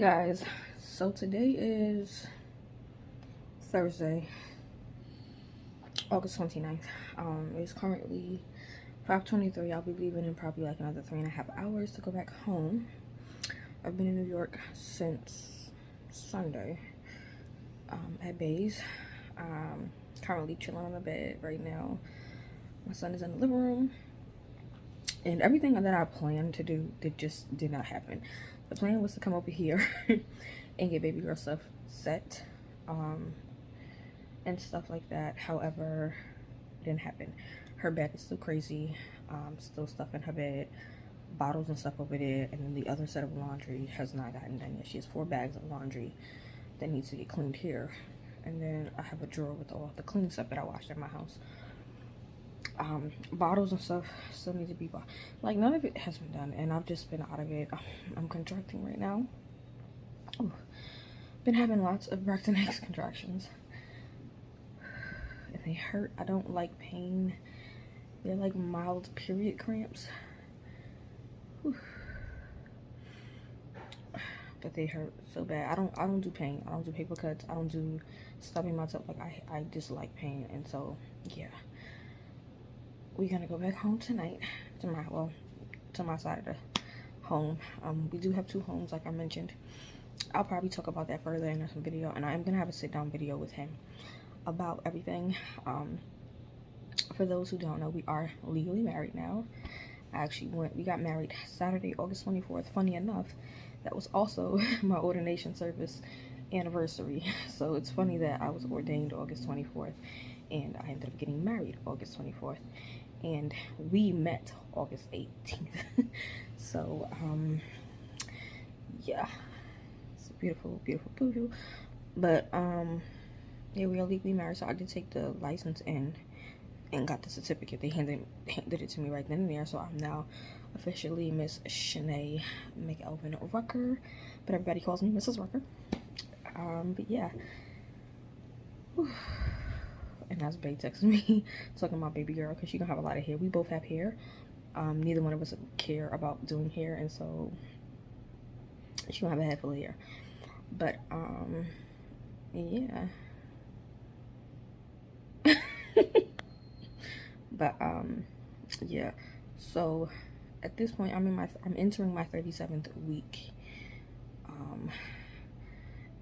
Hey guys, so today is Thursday, August 29th. It's currently 5:23. I'll be leaving in probably like another 3.5 hours to go back home. I've been in New York since Sunday at Bays. Currently chilling on the bed right now. My son is in the living room, and everything that I planned to do just did not happen. The plan was to come over here and get baby girl stuff set and stuff like that. However, it didn't happen. Her bed is still crazy, still stuff in her bed, bottles and stuff over there, and then the other set of laundry has not gotten done yet. She has 4 bags of laundry that needs to get cleaned here, and then I have a drawer with all the clean stuff that I washed in my house. Bottles and stuff still need to be bought. Like, none of it has been done, and I've just been out of it. I'm contracting right now. Ooh. Been having lots of Braxton Hicks contractions, and they hurt. I don't like pain. They're like mild period cramps. Whew. But they hurt so bad. I don't do pain. I don't do paper cuts. I don't do stubbing myself. Like, I dislike pain, and so yeah. We're gonna go back home tonight to my side of the home. We do have 2 homes, like I mentioned. I'll probably talk about that further in some video, and I am gonna have a sit-down video with him about everything. For those who don't know, we are legally married now. We got married Saturday, August 24th. Funny enough, that was also my ordination service anniversary. So it's funny that I was ordained August 24th, and I ended up getting married August 24th. And we met August 18th. So, yeah. It's a beautiful, beautiful voodoo. But, yeah, we are legally married. So I did take the license in and got the certificate. They handed it to me right then and there. So I'm now officially Miss Shanae McElvin Rucker. But everybody calls me Mrs. Rucker. But yeah. Whew. And that's Bae texting me talking about baby girl because she gonna have a lot of hair. We both have hair. Neither one of us care about doing hair, and so she gonna have a head full of hair. But yeah. But yeah. So at this point, I'm entering my 37th week.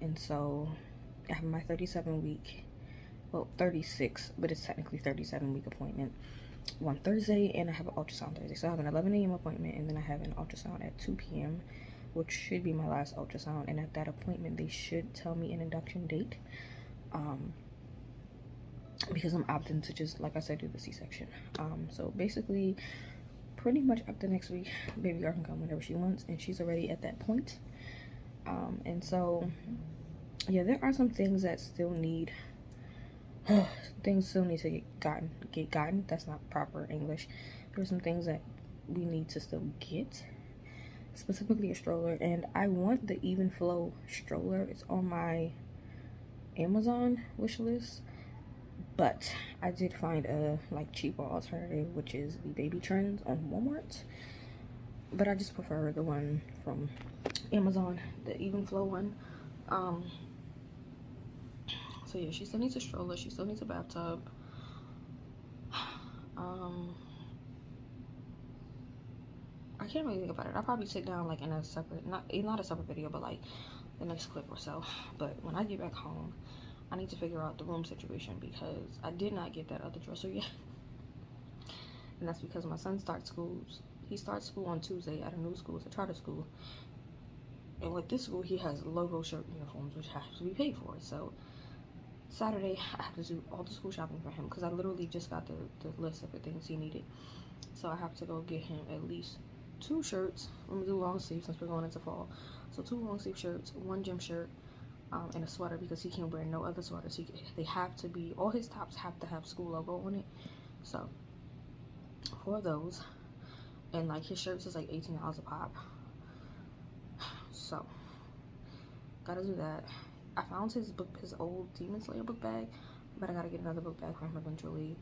And so I have my 37 week. Well, 36, but it's technically 37-week appointment on Thursday, and I have an ultrasound Thursday. So I have an 11 a.m. appointment, and then I have an ultrasound at 2 p.m., which should be my last ultrasound. And at that appointment, they should tell me an induction date, because I'm opting to just, like I said, do the C-section. So basically, pretty much up to next week, baby girl can come whenever she wants, and she's already at that point. And so, yeah, there are some things that still need... things still need to get gotten. That's not proper English. There's some things that we need to still get, specifically a stroller, and I want the Even Flow stroller. It's on my Amazon wish list, but I did find a cheaper alternative, which is the Baby Trends on Walmart. But I just prefer the one from Amazon, the Even Flow one. So yeah, she still needs a stroller. She still needs a bathtub. I can't really think about it. I'll probably sit down like in a separate, not a separate video, but like the next clip or so. But when I get back home, I need to figure out the room situation because I did not get that other dresser yet. And that's because my son starts school. He starts school on Tuesday at a new school. It's a charter school. And with this school, he has logo shirt uniforms, which have to be paid for. So Saturday, I have to do all the school shopping for him because I literally just got the list of the things he needed. So I have to go get him at least 2 shirts. Let me do long sleeves since we're going into fall. So 2 long sleeve shirts, 1 gym shirt, and a sweater because he can't wear no other sweaters. They have to be, all his tops have to have school logo on it. So 4 of those, and like his shirts is like $18 a pop. So gotta do that. I found his old Demon Slayer book bag, but I gotta get another book bag for him eventually.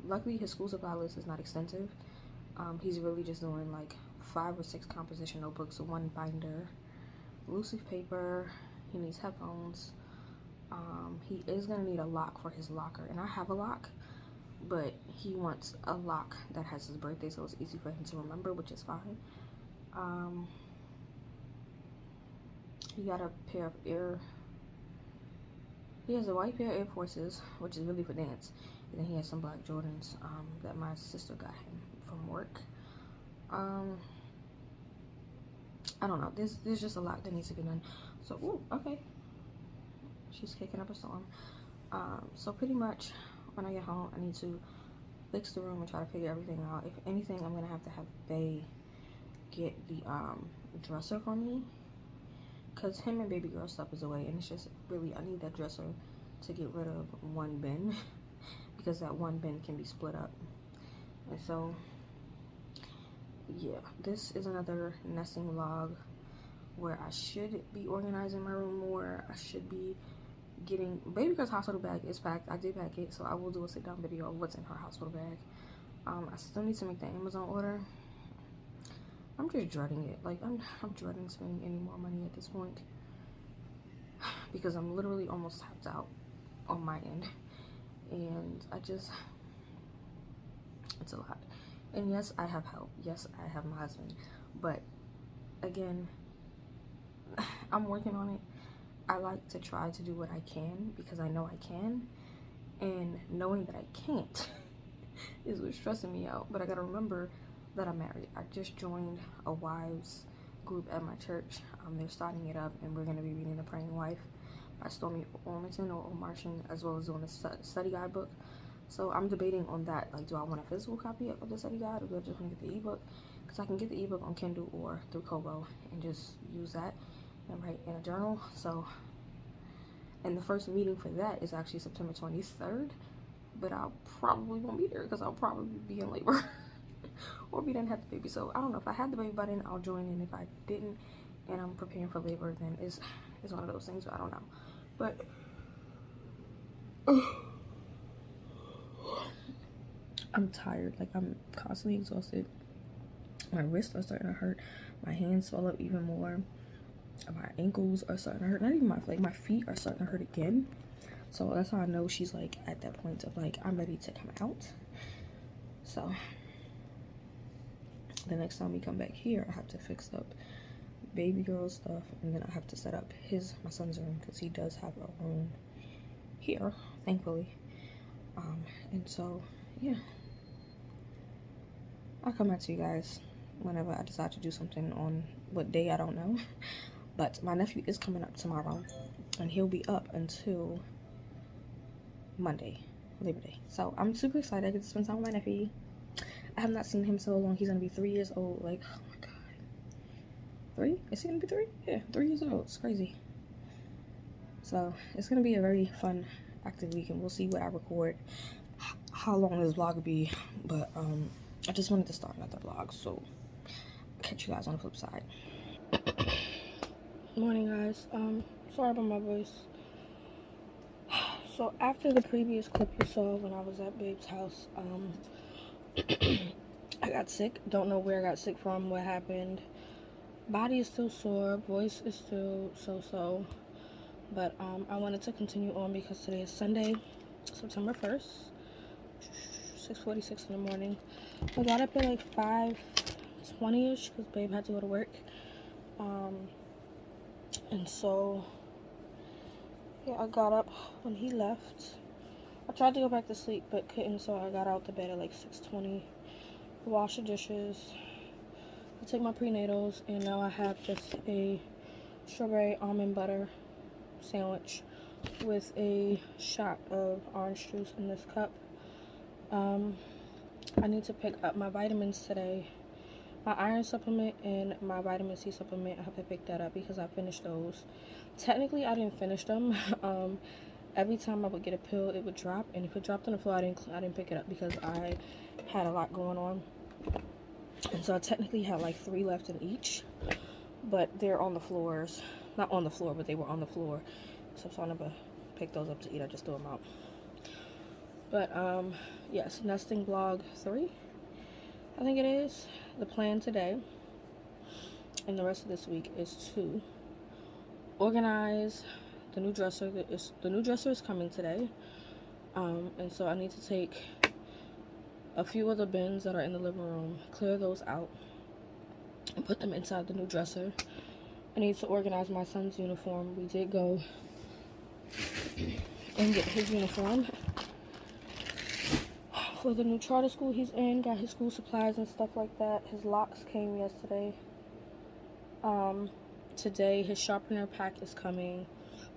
Luckily, his school supply list is not extensive. He's really just doing like 5 or 6 composition notebooks, 1 binder, loose leaf paper. He needs headphones. He is gonna need a lock for his locker, and I have a lock, but he wants a lock that has his birthday, so it's easy for him to remember, which is fine. He got a pair of he has a white pair of Air Forces, which is really for dance, and then he has some black Jordans that my sister got him from work. I don't know, there's just a lot that needs to be done. So, ooh, okay, she's kicking up a storm. So pretty much when I get home, I need to fix the room and try to figure everything out. If anything, I'm gonna have to have Bae get the dresser for me, because him and baby girl stuff is away, and it's just really, I need that dresser to get rid of one bin because that one bin can be split up. And so yeah, this is another nesting vlog where I should be organizing my room more. I should be getting baby girl's hospital bag is packed. I did pack it, so I will do a sit down video of what's in her hospital bag. I still need to make the Amazon order. I'm just dreading it. Like, I'm dreading spending any more money at this point because I'm literally almost tapped out on my end, and it's a lot. And yes, I have help. Yes, I have my husband, but again, I'm working on it. I like to try to do what I can because I know I can, and knowing that I can't is what's stressing me out. But I gotta remember that I'm married. I just joined a wives group at my church. They're starting it up, and we're gonna be reading The Praying Wife by Stormy Ormington or Martian, as well as doing a study guide book. So I'm debating on that. Like, do I want a physical copy of the study guide, or do I just want to get the ebook? Because I can get the ebook on Kindle or through Kobo and just use that and write in a journal. So, and the first meeting for that is actually September 23rd, but I probably won't be there because I'll probably be in labor or we didn't have the baby. So I don't know, if I had the baby by then, I'll join in. If I didn't and I'm preparing for labor, then it's one of those things. I don't know, but I'm tired. Like, I'm constantly exhausted. My wrists are starting to hurt. My hands swell up even more. My ankles are starting to hurt. Not even my feet are starting to hurt again. So that's how I know she's like at that point of like, I'm ready to come out. So the next time we come back here, I have to fix up baby girl stuff, and then I have to set up my son's room, because he does have a room here, thankfully. And so yeah, I'll come back to you guys whenever I decide to do something. On what day, I don't know. But my nephew is coming up tomorrow, and he'll be up until Monday, Labor Day. So I'm super excited. I get to spend time with my nephew. I have not seen him so long. He's gonna be 3 years old. Like, oh my god, 3? Is he gonna be 3? Yeah, 3 years old. It's crazy. So it's gonna be a very fun, active week, and we'll see what I record, how long this vlog will be. But I just wanted to start another vlog, so I'll catch you guys on the flip side. Morning, guys. Sorry about my voice. So after the previous clip you saw when I was at Babe's house, I got sick. Don't know where I got sick from, what happened. Body is still sore, voice is still so. But I wanted to continue on because today is Sunday, September 1st, 6:46 in the morning. I got up at like 5:20ish because Babe had to go to work. And so yeah, I got up when he left. I tried to go back to sleep but couldn't, so I got out the bed at like 6:20, wash the dishes, I took my prenatals, and now I have just a strawberry almond butter sandwich with a shot of orange juice in this cup. I need to pick up my vitamins today. My iron supplement and my vitamin C supplement, I have to pick that up because I finished those. Technically, I didn't finish them. Every time I would get a pill, it would drop, and if it dropped on the floor, I didn't pick it up because I had a lot going on. And so I technically had like 3 left in each, but they're on the floors. Not on the floor, but they were on the floor. So I never picked those up to eat. I just threw them out. But yes, nesting vlog 3, I think it is. The plan today and the rest of this week is to organize the new dresser. The new dresser is coming today, and so I need to take a few of the bins that are in the living room, clear those out, and put them inside the new dresser. I need to organize my son's uniform. We did go and get his uniform for the new charter school he's in. Got his school supplies and stuff like that. His locks came yesterday. Today his sharpener pack is coming,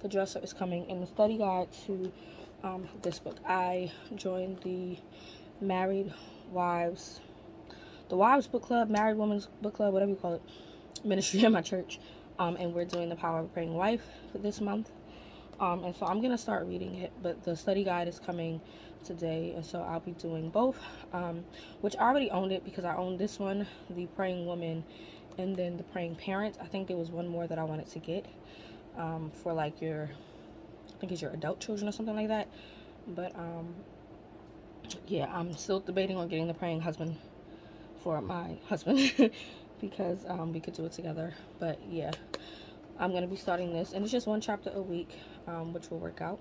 the dresser is coming, and the study guide to this book. I joined the Married Wives, the Wives Book Club, Married Women's Book Club, whatever you call it, ministry at my church, and we're doing the Power of a Praying Wife for this month, and so I'm gonna start reading it, but the study guide is coming today, and so I'll be doing both, which I already owned it because I owned this one, the Praying Woman, and then the Praying Parent. I think there was one more that I wanted to get for like your, I think it's your adult children or something like that, but yeah, I'm still debating on getting the Praying Husband for my husband because we could do it together. But yeah, I'm gonna be starting this, and it's just one chapter a week, which will work out.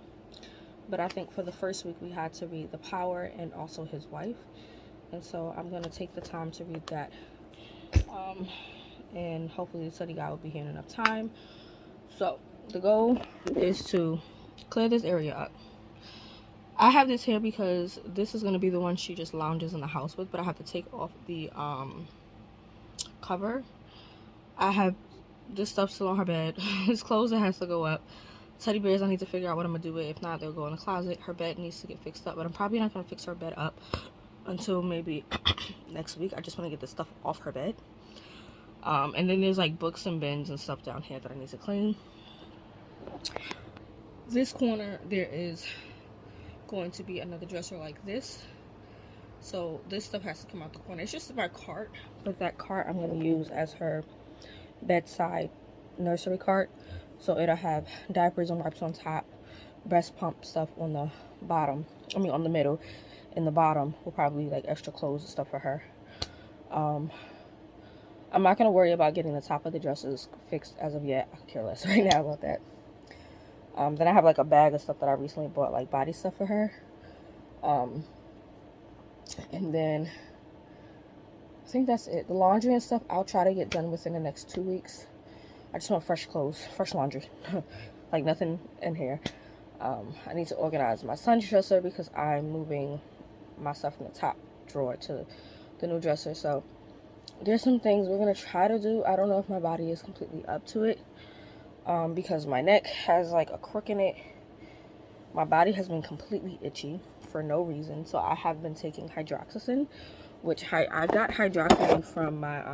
But I think for the first week we had to read The Power and also His Wife, and so I'm gonna take the time to read that, and hopefully the study guide will be here in enough time. So the goal is to clear this area up. I have this here because this is going to be the one she just lounges in the house with, but I have to take off the cover. I have this stuff still on her bed. His clothes that has to go up. Teddy bears I need to figure out what I'm going to do with. If not, they'll go in the closet. Her bed needs to get fixed up, but I'm probably not going to fix her bed up until maybe next week. I just want to get the stuff off her bed. And then there's like books and bins and stuff down here that I need to clean. This corner, there is going to be another dresser like this, so this stuff has to come out the corner. It's just my cart, but that cart I'm going to use as her bedside nursery cart, so it'll have diapers and wipes on top, breast pump stuff on the bottom, I mean on the middle, and the bottom will probably like extra clothes and stuff for her. I'm not going to worry about getting the top of the dresses fixed as of yet. I care less right now about that. Then I have like a bag of stuff that I recently bought, like body stuff for her. And then I think that's it. The laundry and stuff I'll try to get done within the next 2 weeks. I just want fresh clothes, fresh laundry. Like nothing in here. I need to organize my son's dresser because I'm moving my stuff from the top drawer to the new dresser. So there's some things we're going to try to do. I don't know if my body is completely up to it. Because my neck has like a crook in it. My body has been completely itchy for no reason. So I have been taking hydroxyzine, which I got hydroxyzine from my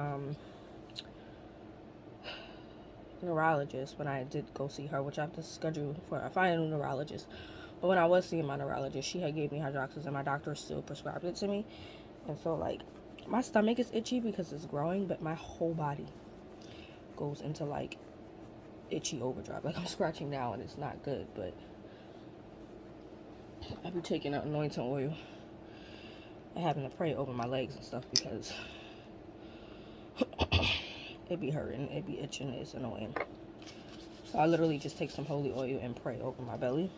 neurologist when I did go see her, which I have to schedule for. I find a new neurologist. But when I was seeing my neurologist, she had gave me hydroxyzine. My doctor still prescribed it to me. And so like my stomach is itchy because it's growing, but my whole body goes into like itchy overdrive. Like I'm scratching now and it's not good, but I'll be taking out anointing oil and having to pray over my legs and stuff because it be hurting, it be itching, it's annoying. So I literally just take some holy oil and pray over my belly.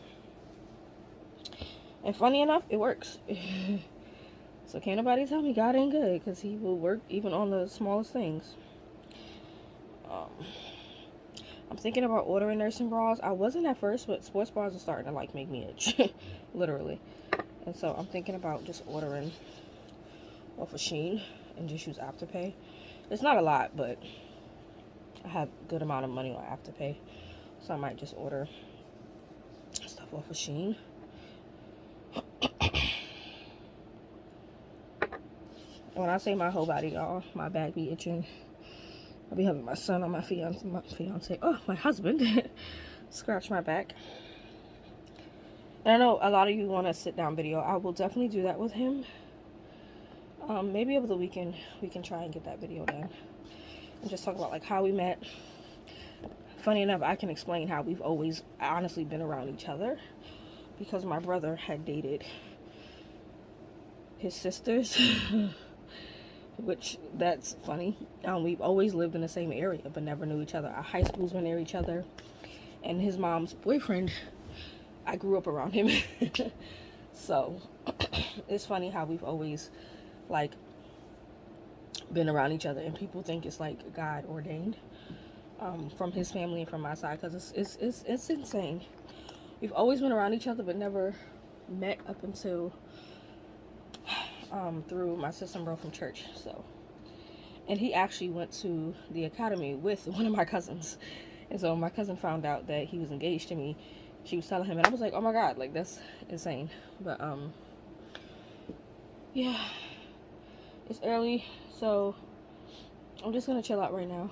And funny enough, it works. So can't nobody tell me God ain't good, because he will work even on the smallest things. I'm thinking about ordering nursing bras. I wasn't at first, but sports bras are starting to like make me itch. Literally. And so I'm thinking about just ordering off of Shein and just use Afterpay. It's not a lot, but I have a good amount of money on Afterpay. So I might just order stuff off of Shein. When I say my whole body, y'all, my back be itching. I'll be having my son or my fiance, oh, my husband, scratch my back. And I know a lot of you want a sit-down video. I will definitely do that with him. Maybe over the weekend, we can try and get that video done. And just talk about, like, how we met. Funny enough, I can explain how we've always honestly been around each other. Because my brother had dated his sisters. Which, that's funny. We've always lived in the same area, but never knew each other. Our high schools were near each other. And his mom's boyfriend, I grew up around him. So it's funny how we've always like been around each other, and people think it's like God ordained, from his family and from my side, because it's insane. We've always been around each other but never met up until through my sister-in-law from church. So, and he actually went to the academy with one of my cousins, and so my cousin found out that he was engaged to me. She was telling him, and I was like, oh my God, like that's insane. But yeah, it's early, so I'm just gonna chill out right now.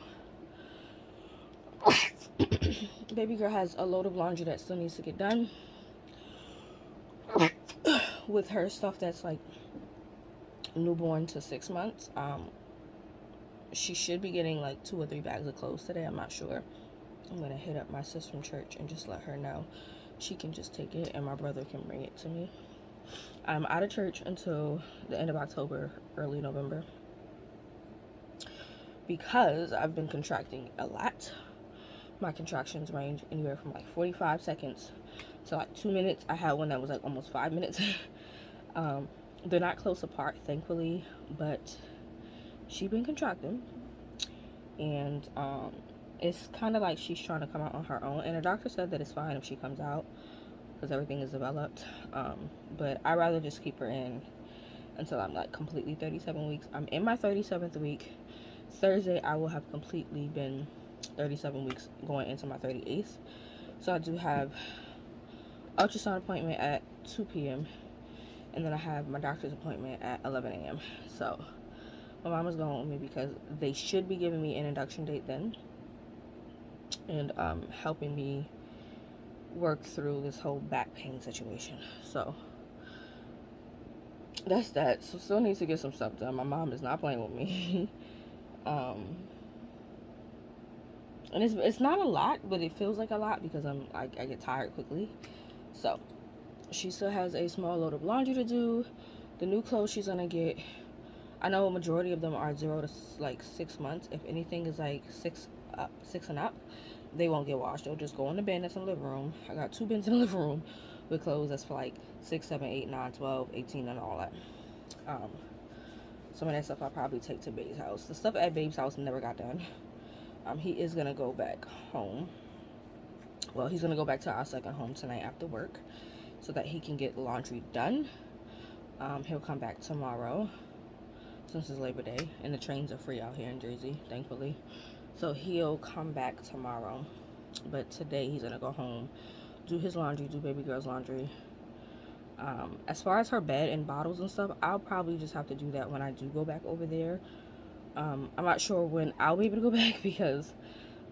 Baby girl has a load of laundry that still needs to get done with her stuff that's like newborn to 6 months. She should be getting like 2 or 3 bags of clothes today. I'm not sure. I'm gonna hit up my sis from church and just let her know. She can just take it and my brother can bring it to me. I'm out of church until the end of October, early November, because I've been contracting a lot. My contractions range anywhere from like 45 seconds to like 2 minutes. I had one that was like almost 5 minutes. They're not close apart, thankfully, but she's been contracting, and it's kind of like she's trying to come out on her own, and the doctor said that it's fine if she comes out because everything is developed, but I'd rather just keep her in until I'm like completely 37 weeks. I'm in my 37th week. Thursday I will have completely been 37 weeks going into my 38th. So I do have ultrasound appointment at 2 p.m. and then I have my doctor's appointment at 11 a.m. So my mom is going with me because they should be giving me an induction date then, and helping me work through this whole back pain situation. So that's that. So still need to get some stuff done. My mom is not playing with me. And it's not a lot, but it feels like a lot because I get tired quickly. So she still has a small load of laundry to do. The new clothes she's gonna get, I know a majority of them are 0 to like 6 months. If anything is like 6 and up, they won't get washed. They'll just go in the bin that's in the living room. I got 2 bins in the living room with clothes that's for like 6, 7, 8, 9, 12, 18, and all that. Some of that stuff I'll probably take to Babe's house. The stuff at Babe's house never got done. He is gonna go back home. Well, he's gonna go back to our second home tonight after work so that he can get laundry done. He'll come back tomorrow since it's Labor Day and the trains are free out here in Jersey, thankfully. So he'll come back tomorrow. But today he's gonna go home, do his laundry, do baby girl's laundry. As far as her bed and bottles and stuff, I'll probably just have to do that when I do go back over there. I'm not sure when I'll be able to go back because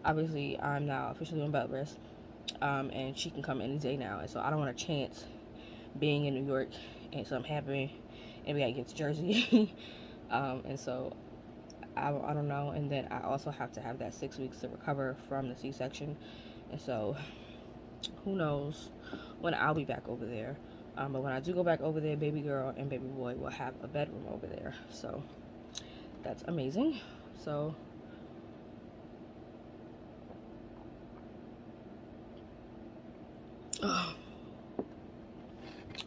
obviously I'm now officially on bed rest, and she can come any day now, and so I don't want to chance being in New York and something happening and we gotta get to Jersey. And so I don't know. And then I also have to have that 6 weeks to recover from the C-section, and so who knows when I'll be back over there. But when I do go back over there, baby girl and baby boy will have a bedroom over there, so that's amazing. So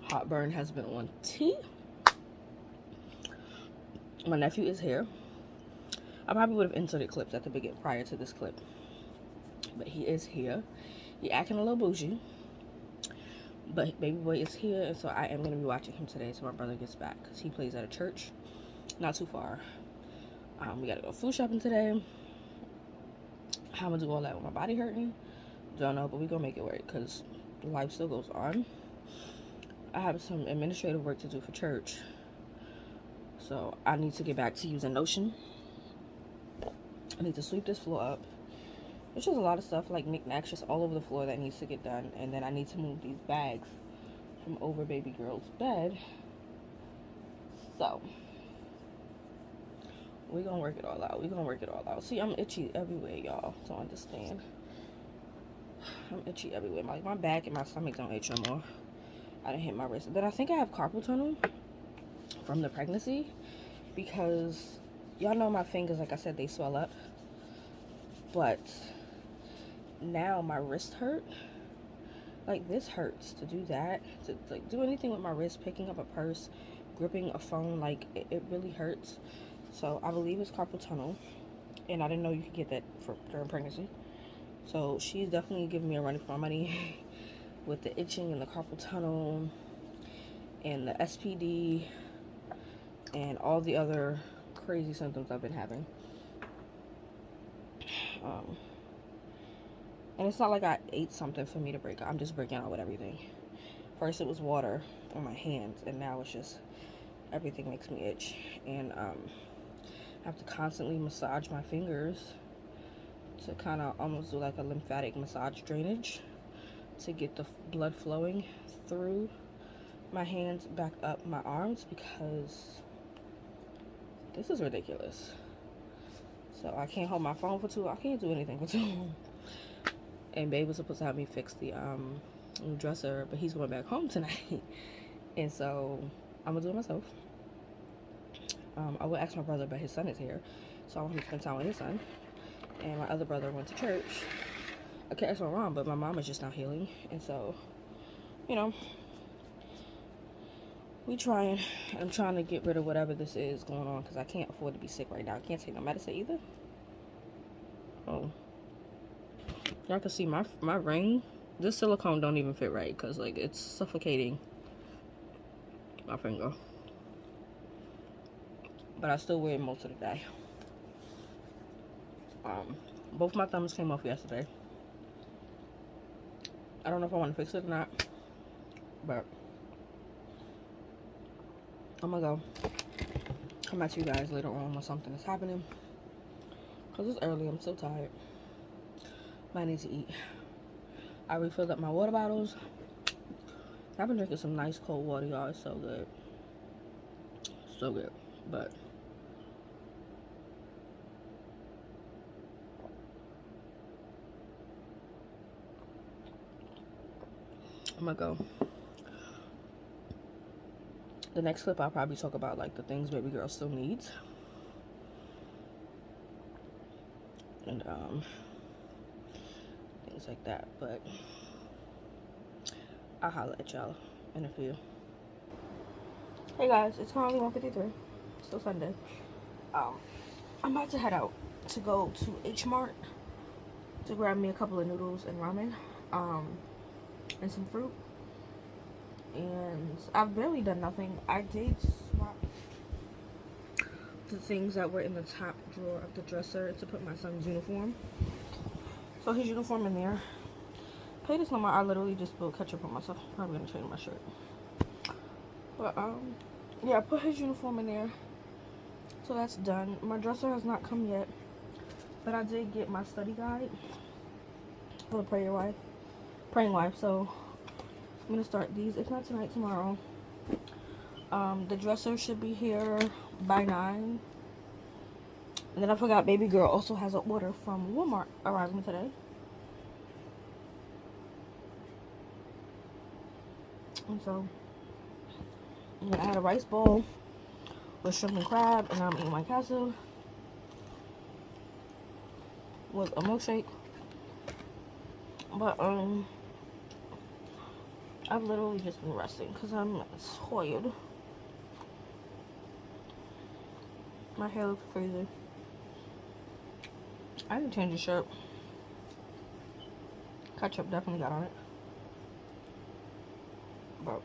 heartburn has been on tea. My nephew is here. I probably would have inserted clips at the beginning prior to this clip, but he is here. He acting a little bougie, but baby boy is here, and so I am going to be watching him today till my brother gets back because he plays at a church not too far. We gotta go food shopping today. How I'm gonna do all that with my body hurting, don't know, but we gonna make it work because life still goes on. I have some administrative work to do for church, so I need to get back to using Notion. I need to sweep this floor up. It's just a lot of stuff like knickknacks just all over the floor that needs to get done, and then I need to move these bags from over baby girl's bed. So we're gonna work it all out. We're gonna work it all out. See, I'm itchy everywhere, y'all. Don't understand. I'm itchy everywhere. Like my back and my stomach don't itch no more. I didn't hit my wrist. But I think I have carpal tunnel from the pregnancy because y'all know my fingers, like I said, they swell up. But now my wrist hurt. Like, this hurts to do that, to like do anything with my wrist, picking up a purse, gripping a phone. Like, it really hurts. So I believe it's carpal tunnel, and I didn't know you could get that during pregnancy. So she's definitely giving me a run for my money with the itching and the carpal tunnel and the SPD and all the other crazy symptoms I've been having. And it's not like I ate something for me to break out. I'm just breaking out with everything. First it was water on my hands, and now it's just everything makes me itch. And I have to constantly massage my fingers to kind of almost do like a lymphatic massage drainage to get the blood flowing through my hands back up my arms, because this is ridiculous. So I can't hold my phone for too long. I can't do anything for too long. And Babe was supposed to have me fix the dresser, but he's going back home tonight. And so I'm gonna do it myself. I would ask my brother, but his son is here, so I want him to spend time with his son. And my other brother went to church. Okay, that's not wrong, but my mom is just not healing. And so, you know, we trying. I'm trying to get rid of whatever this is going on, because I can't afford to be sick right now. I can't take no medicine either. Oh. Y'all can see my ring. This silicone don't even fit right, because like it's suffocating my finger. But I still wear it most of the day. Both my thumbs came off yesterday. I don't know if I want to fix it or not, but I'm gonna go come back to you guys later on when something is happening, because it's early. I'm so tired. I need to eat. I refilled up my water bottles. I've been drinking some nice cold water, y'all. It's so good. So good. But I'm gonna go. The next clip I'll probably talk about like the things baby girl still needs. And things like that. But I'll holler at y'all in a few. Hey guys, it's currently 1:53. Still Sunday. I'm about to head out to go to H Mart to grab me a couple of noodles and ramen, and some fruit. And I've barely done nothing. I did swap the things that were in the top drawer of the dresser to put my son's uniform. So his uniform in there. Pay this number. I literally just spilled ketchup on myself. I'm probably gonna change my shirt. But yeah, I put his uniform in there. So that's done. My dresser has not come yet, but I did get my study guide for the praying wife. So I'm gonna start these, if not tonight, tomorrow. The dresser should be here by 9. And then I forgot, baby girl also has an order from Walmart arriving today. And so I'm gonna add a rice bowl with shrimp and crab, and I'm eating my casserole with a milkshake. But I've literally just been resting because I'm tired. My hair looks crazy. I didn't change the shirt. Ketchup definitely got on it. But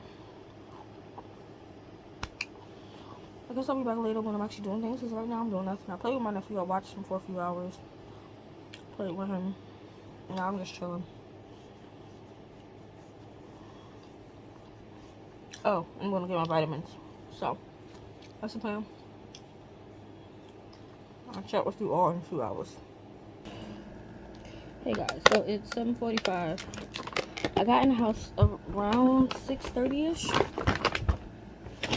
I guess I'll be back later when I'm actually doing things, because right now I'm doing nothing. I played with my nephew. I watched him for a few hours. Played with him. Now I'm just chilling. Oh, I'm going to get my vitamins. So, that's the plan. I'll chat with you all in a few hours. Hey guys, so it's 7:45. I got in the house around 6:30ish.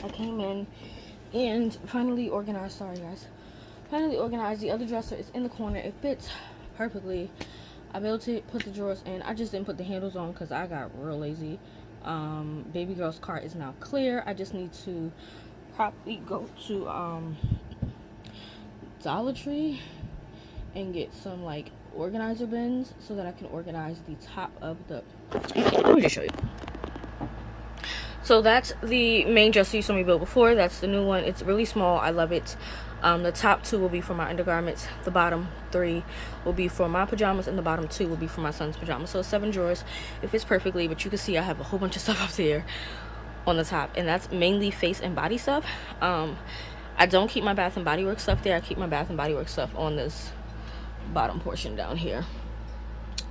I came in and finally organized. Sorry guys. Finally organized. The other dresser is in the corner. It fits perfectly. I built it, put the drawers in. I just didn't put the handles on because I got real lazy. Baby girl's cart is now clear. I just need to probably go to Dollar Tree and get some like organizer bins so that I can organize the top of the, let me just show you. So that's the main dresser you saw me build before. That's the new one. It's really small. I love it. The top 2 will be for my undergarments. The bottom 3 will be for my pajamas, and the bottom 2 will be for my son's pajamas. So 7 drawers. It fits perfectly, but you can see I have a whole bunch of stuff up there on the top, and that's mainly face and body stuff. I don't keep my Bath and Body Works stuff there. I keep my Bath and Body Works stuff on this bottom portion down here.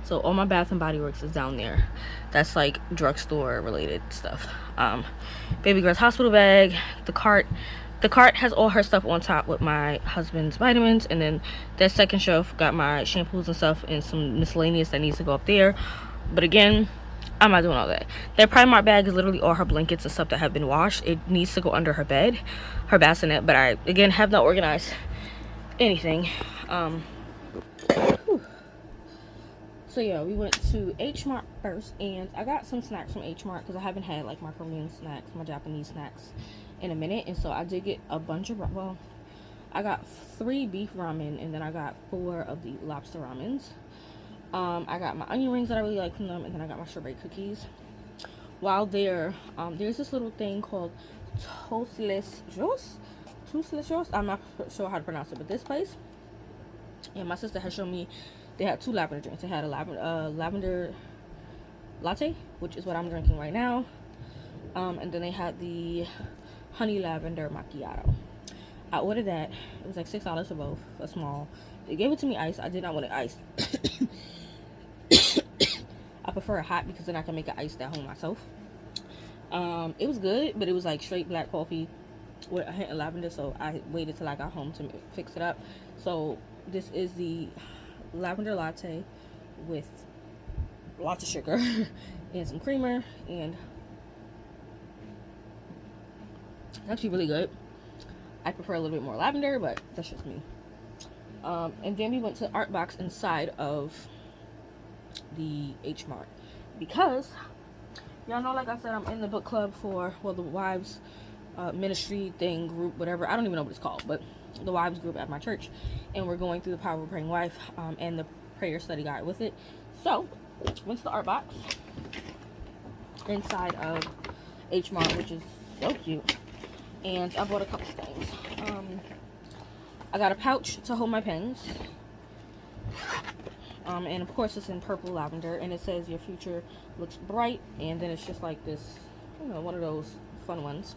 So all my Bath and Body Works is down there. That's like drugstore related stuff. Baby girl's hospital bag, the cart has all her stuff on top with my husband's vitamins, and then that second shelf got my shampoos and stuff and some miscellaneous that needs to go up there. But again, I'm not doing all that. That Primark bag is literally all her blankets and stuff that have been washed. It needs to go under her bed, her bassinet, but I again have not organized anything. So yeah, we went to H Mart first, and I got some snacks from H Mart because I haven't had like my Korean snacks, my Japanese snacks in a minute. And so I did get a bunch of, well, I got 3 beef ramen, and then I got 4 of the lobster ramens. I got my onion rings that I really like from them, and then I got my strawberry cookies. While there, there's this little thing called Toastless Joss. I'm not sure how to pronounce it, but this place, and my sister has shown me, they had 2 lavender drinks. They had a lavender latte, which is what I'm drinking right now, and then they had the honey lavender macchiato. I ordered that. It was like $6 for both, a small. They gave it to me iced. I did not want it iced. I prefer it hot because then I can make it iced at home myself. It was good, but it was like straight black coffee with a hint of lavender, so I waited till I got home to fix it up. So this is the lavender latte with lots of sugar and some creamer, and it's actually really good. I prefer a little bit more lavender, but that's just me. And then we went to the art box inside of the H Mart because y'all know, like I said, I'm in the book club for, well, the wives ministry thing group, whatever, I don't even know what it's called, but the wives group at my church, and we're going through the Power of a Praying Wife and the prayer study guide with it. So went to the art box inside of H Mart, which is so cute, and I bought a couple things. I got a pouch to hold my pens, and of course it's in purple lavender, and it says your future looks bright, and then it's just like this, you know, one of those fun ones,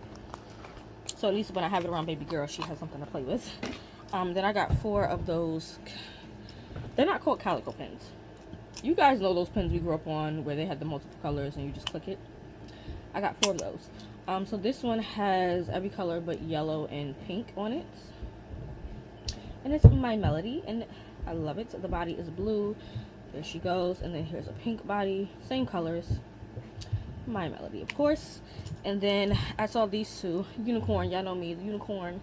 so at least when I have it around baby girl, she has something to play with. Then I got 4 of those, they're not called calico pens. You guys know those pens we grew up on where they had the multiple colors and you just click it. I got 4 of those. So this one has every color but yellow and pink on it, and it's My Melody, and I love it. The body is blue, there she goes, and then here's a pink body, same colors, My Melody, of course. And then I saw these 2, unicorn, y'all know me, the unicorn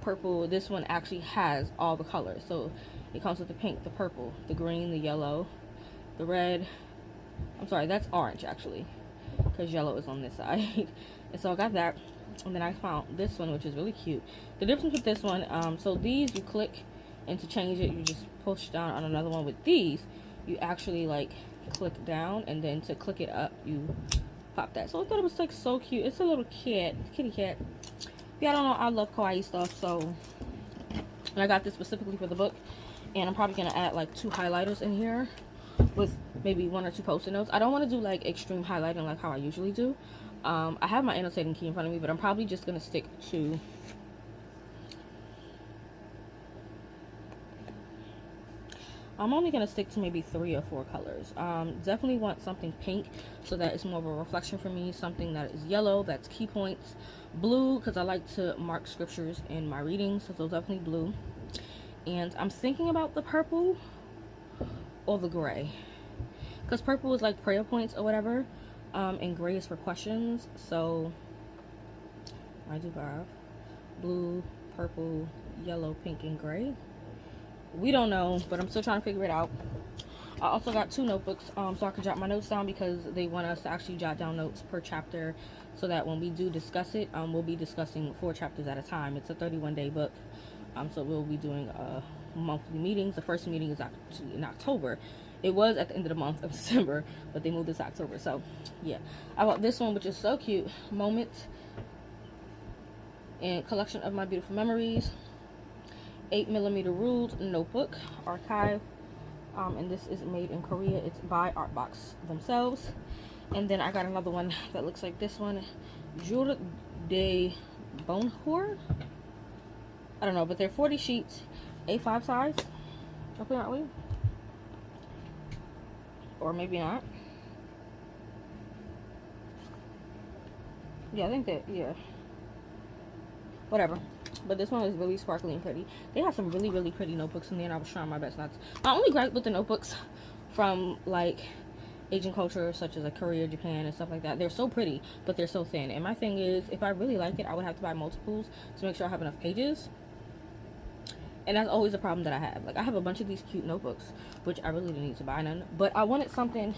purple. This one actually has all the colors, so it comes with the pink, the purple, the green, the yellow, the red. I'm sorry, that's orange actually, because yellow is on this side. And so I got that, and then I found this one, which is really cute. The difference with this one, so these you click, and to change it you just push down on another one. With these you actually like click down, and then to click it up you pop that. So I thought it was like so cute. It's a little cat, kitty cat. Yeah, I don't know, I love kawaii stuff, so, and I got this specifically for the book, and I'm probably gonna add like 2 highlighters in here with maybe 1 or 2 post-it notes. I don't want to do like extreme highlighting like how I usually do. I have my annotating key in front of me, but I'm probably just gonna stick to I'm only going to stick to maybe 3 or 4 colors. Definitely want something pink so that it's more of a reflection for me. Something that is yellow, that's key points. Blue, because I like to mark scriptures in my readings, so definitely blue. And I'm thinking about the purple or the gray, because purple is like prayer points or whatever, and gray is for questions. So I do have blue, purple, yellow, pink, and gray. We don't know, but I'm still trying to figure it out. I also got 2 notebooks so I can jot my notes down, because they want us to actually jot down notes per chapter, so that when we do discuss it, we'll be discussing 4 chapters at a time. It's a 31-day book, So we'll be doing monthly meetings. The first meeting is actually in October. It was at the end of the month of December, but they moved this to October. So yeah, I bought this one, which is so cute. Moment and collection of my beautiful memories. 8mm ruled notebook, archive. And this is made in Korea. It's by Artbox themselves. And then I got another one that looks like this one, Jude de Bonheur. I don't know, but they're 40 sheets, A5 size, apparently. Or maybe not. Yeah, I think that, yeah. Whatever. But this one is really sparkly and pretty. They have some really, really pretty notebooks in there, and I was trying my best not to. My only gripe with the notebooks from, like, Asian culture, such as like Korea, Japan, and stuff like that, they're so pretty, but they're so thin. And my thing is, if I really like it, I would have to buy multiples to make sure I have enough pages. And that's always a problem that I have. Like, I have a bunch of these cute notebooks, which I really didn't need to buy none. But I wanted something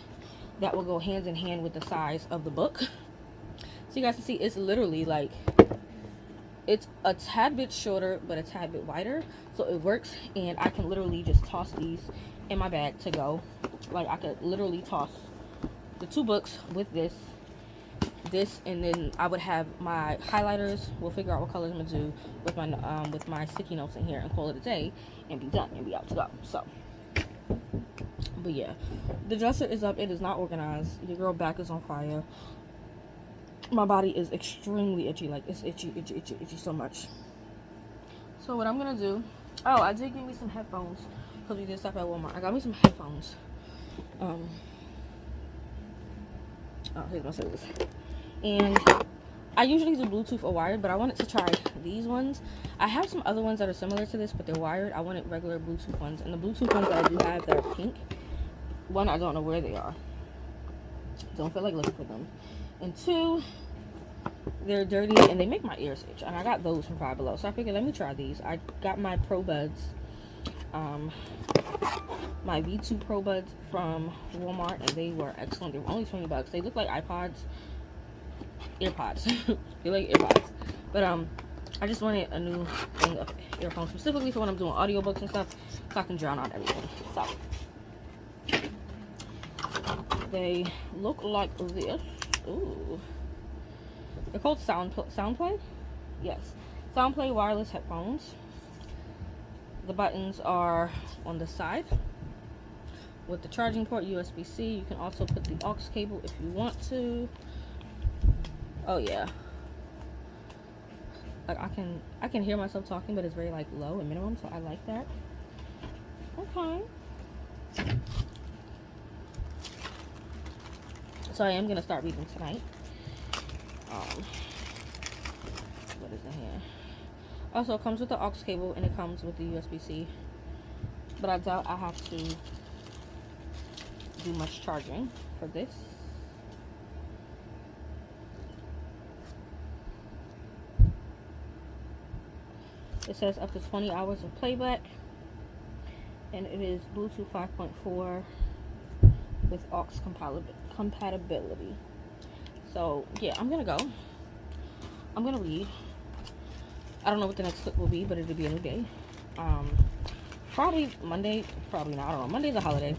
that will go hand in hand with the size of the book. So you guys can see, it's literally like, it's a tad bit shorter, but a tad bit wider. So it works, and I can literally just toss these in my bag to go. Like, I could literally toss the 2 books with this, and then I would have my highlighters. We'll figure out what colors I'm gonna do with my sticky notes in here, and call it a day, and be done, and be out to go. So, but yeah, the dresser is up. It is not organized. Your girl back is on fire. My body is extremely itchy. Like, it's itchy so much. So what I'm gonna do, oh, I did get me some headphones because we did stop at Walmart. I got me some headphones. Oh, here's my service. And I usually do Bluetooth or wired, but I wanted to try these ones. I have some other ones that are similar to this, but they're wired. I wanted regular Bluetooth ones. And the Bluetooth ones that I do have that are pink, one, I don't know where they are. Don't feel like looking for them. And 2, they're dirty and they make my ears itch. And I got those from Five Below. So I figured, let me try these. I got my Pro Buds. My V2 Pro Buds from Walmart, and they were excellent. They were only 20 bucks. They look like earpods. They like earpods. But I just wanted a new thing of earphones, specifically for when I'm doing audiobooks and stuff, so I can drown out everything. So they look like this. Ooh, they're called Soundplay. Yes, Soundplay wireless headphones. The buttons are on the side with the charging port, USB-C. You can also put the aux cable if you want to. Oh yeah, like I can hear myself talking, but it's very like low and minimum, so I like that. Okay, so I am gonna start reading tonight. What is in here? Also, it comes with the aux cable and it comes with the USB-C, but I doubt I have to do much charging for this. It says up to 20 hours of playback, and it is Bluetooth 5.4 with aux compatibility. So yeah, I'm gonna go. I'm gonna read. I don't know what the next clip will be, but it'll be a new day. Probably Monday. Probably not. I don't know. Monday's a holiday.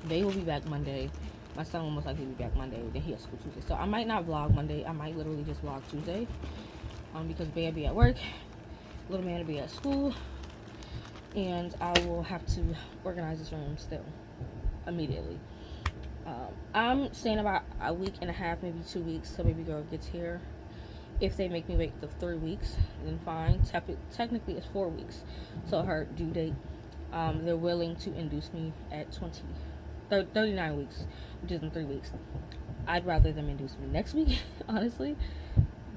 They will be back Monday. My son will most likely be back Monday. Then he has school Tuesday. So I might not vlog Monday. I might literally just vlog Tuesday. Because Bae will be at work. Little man will be at school. And I will have to organize this room still. Immediately. I'm staying about a week and a half, maybe 2 weeks till baby girl gets here. If they make me wait the 3 weeks, then fine. Technically, it's 4 weeks. So her due date. They're willing to induce me at 39 weeks, which is in 3 weeks. I'd rather them induce me next week, honestly.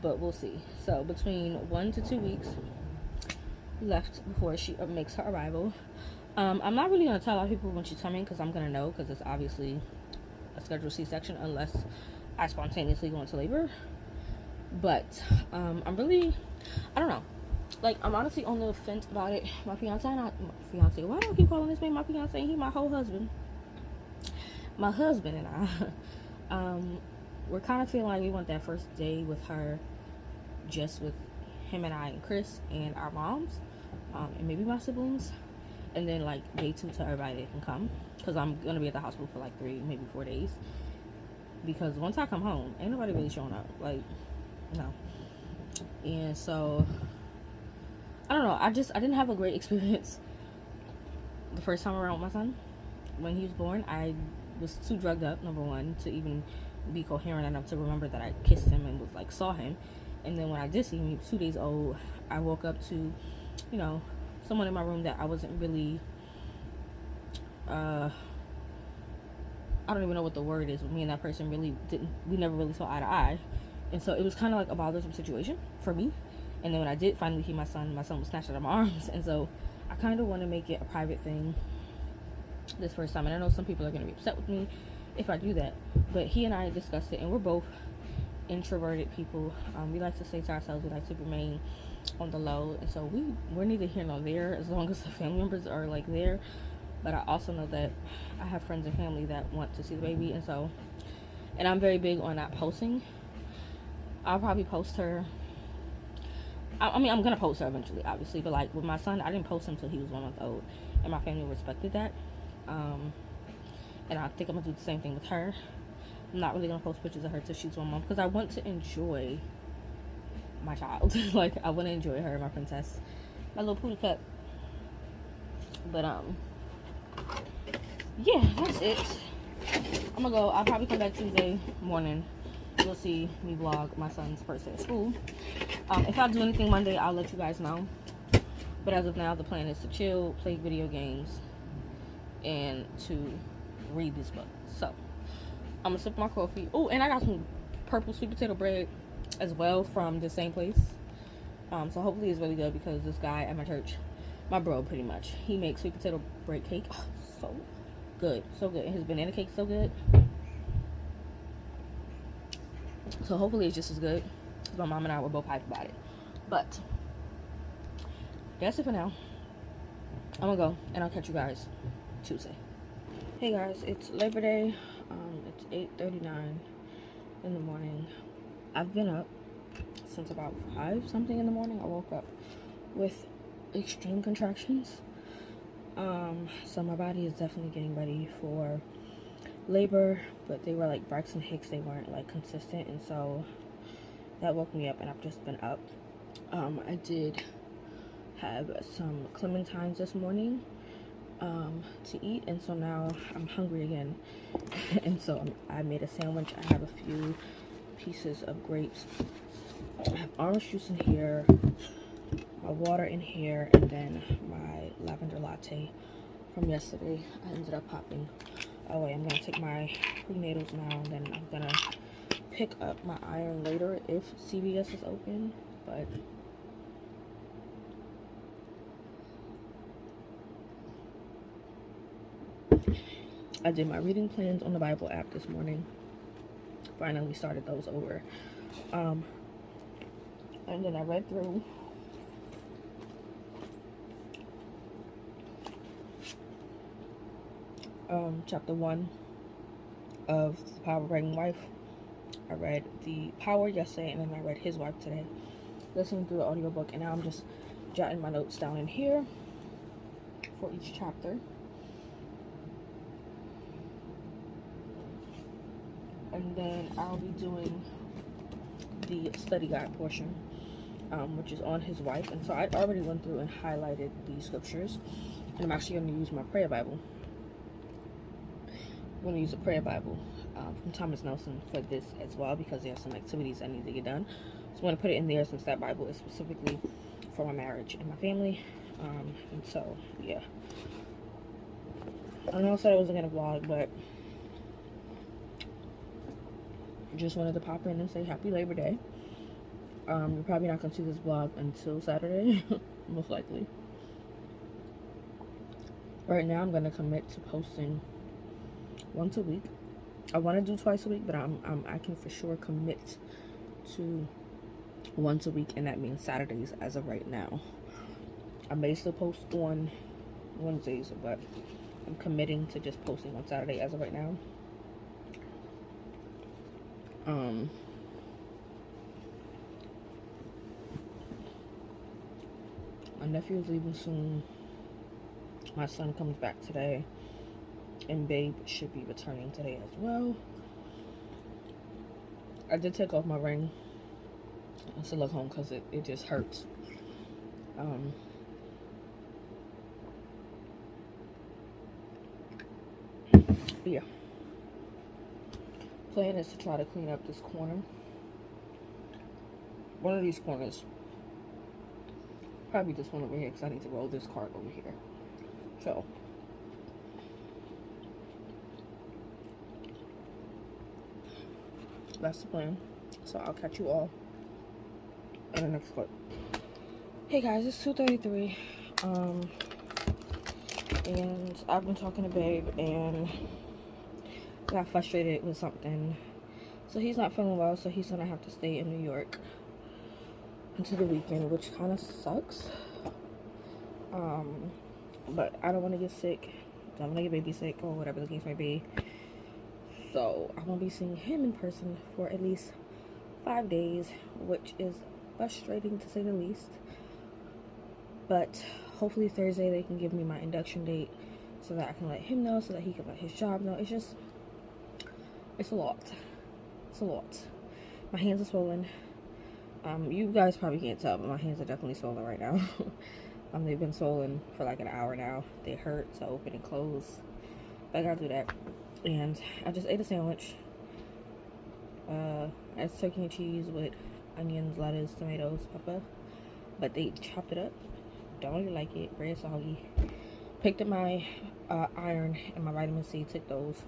But we'll see. So between 1 to 2 weeks left before she makes her arrival. I'm not really going to tell a lot of people when she's coming, because I'm going to know, because it's obviously a scheduled C-section unless I spontaneously go into labor. But I'm really, I don't know, like, I'm honestly on the fence about it. My fiance, why do I keep calling this man my fiance? He my whole husband. My husband and I, we're kind of feeling like we want that first day with her, just with him and I and Chris and our moms, and maybe my siblings, and then like day 2 to everybody that can come, because I'm gonna be at the hospital for like 3, maybe 4 days, because once I come home ain't nobody really showing up, like, no. And so I don't know, I didn't have a great experience the first time around with my son. When he was born, I was too drugged up, number one, to even be coherent enough to remember that I kissed him and was like, saw him. And then when I did see him, he was 2 days old. I woke up to, you know, someone in my room that I wasn't really, I don't even know what the word is, but me and that person we never really saw eye to eye. And so it was kind of like a bothersome situation for me. And then when I did finally see my son was snatched out of my arms. And so I kind of want to make it a private thing this first time. And I know some people are going to be upset with me if I do that. But he and I discussed it, and we're both introverted people. We like to say to ourselves, we like to remain on the low. And so we're neither here nor there as long as the family members are like there. But I also know that I have friends and family that want to see the baby. And I'm very big on not posting. I'll probably post her. I mean, I'm going to post her eventually, obviously. But, like, with my son, I didn't post him until he was 1 month old. And my family respected that. And I think I'm going to do the same thing with her. I'm not really going to post pictures of her till she's 1 month. Because I want to enjoy my child. Like, I want to enjoy her, my princess. My little poodle cut. But, yeah, that's it. I'm going to go. I'll probably come back Tuesday morning. You'll see me vlog my son's first day of school. If I do anything Monday, I'll let you guys know. But as of now, the plan is to chill, play video games, and to read this book. So, I'm going to sip my coffee. Oh, and I got some purple sweet potato bread as well from the same place. So hopefully it's really good, because this guy at my church, my bro pretty much, he makes sweet potato bread cake. Oh, so good. So good. And his banana cake's so good. So hopefully it's just as good. My mom and I were both hyped about it. But that's it for now. I'm gonna go, and I'll catch you guys Tuesday. Hey guys, it's Labor Day. It's 8:39 in the morning. I've been up since about 5 something in the morning. I woke up with extreme contractions. So my body is definitely getting ready for labor, but they were like Braxton Hicks. They weren't like consistent, and so that woke me up, and I've just been up. I did have some clementines this morning to eat, and so now I'm hungry again. And so I made a sandwich. I have a few pieces of grapes. I have orange juice in here, my water in here, and then my lavender latte from yesterday. I ended up popping away. I'm gonna take my prenatals now, and then I'm gonna pick up my iron later if CVS is open. But I did my reading plans on the Bible app this morning. Finally started those over. And then I read through chapter 1 of The Power of a Pregnant Wife. I read The Power yesterday, and then I read His Wife today. Listening through the audiobook, and now I'm just jotting my notes down in here for each chapter. And then I'll be doing the study guide portion, which is on His Wife. And so I already went through and highlighted the scriptures, and I'm actually going to use my prayer Bible. I'm going to use a prayer Bible from Thomas Nelson for this as well, because there are some activities I need to get done. So I'm going to put it in there, since that Bible is specifically for my marriage and my family. And so, yeah. I know I said I wasn't going to vlog, but just wanted to pop in and say happy Labor Day. You're probably not going to see this vlog until Saturday, most likely. Right now, I'm going to commit to posting once a week. I want to do twice a week, but I can for sure commit to once a week, and that means Saturdays as of right now. I may still post on Wednesdays, but I'm committing to just posting on Saturday as of right now. nephew is leaving soon. My son comes back today. And babe should be returning today as well. I did take off my ring to look home because it just hurts. But yeah. Plan is to try to clean up this corner. One of these corners. Probably this one over here because I need to roll this cart over here. So. That's the plan. So I'll catch you all in the next clip. Hey guys, it's 2:33. And I've been talking to babe and got frustrated with something. So he's not feeling well, so he's gonna have to stay in New York until the weekend, which kind of sucks. But I don't want to get sick. Don't want to get baby sick or whatever the case may be. So I won't be seeing him in person for at least 5 days, which is frustrating to say the least. But hopefully Thursday they can give me my induction date so that I can let him know, so that he can let his job know. It's a lot. It's a lot. My hands are swollen. You guys probably can't tell, but my hands are definitely swollen right now. They've been swollen for like an hour now. They hurt to open and close. I gotta do that. And I just ate a sandwich. It's turkey and cheese with onions, lettuce, tomatoes, pepper. But they chopped it up. Don't really like it. Very soggy. Picked up my iron and my vitamin C. Took those.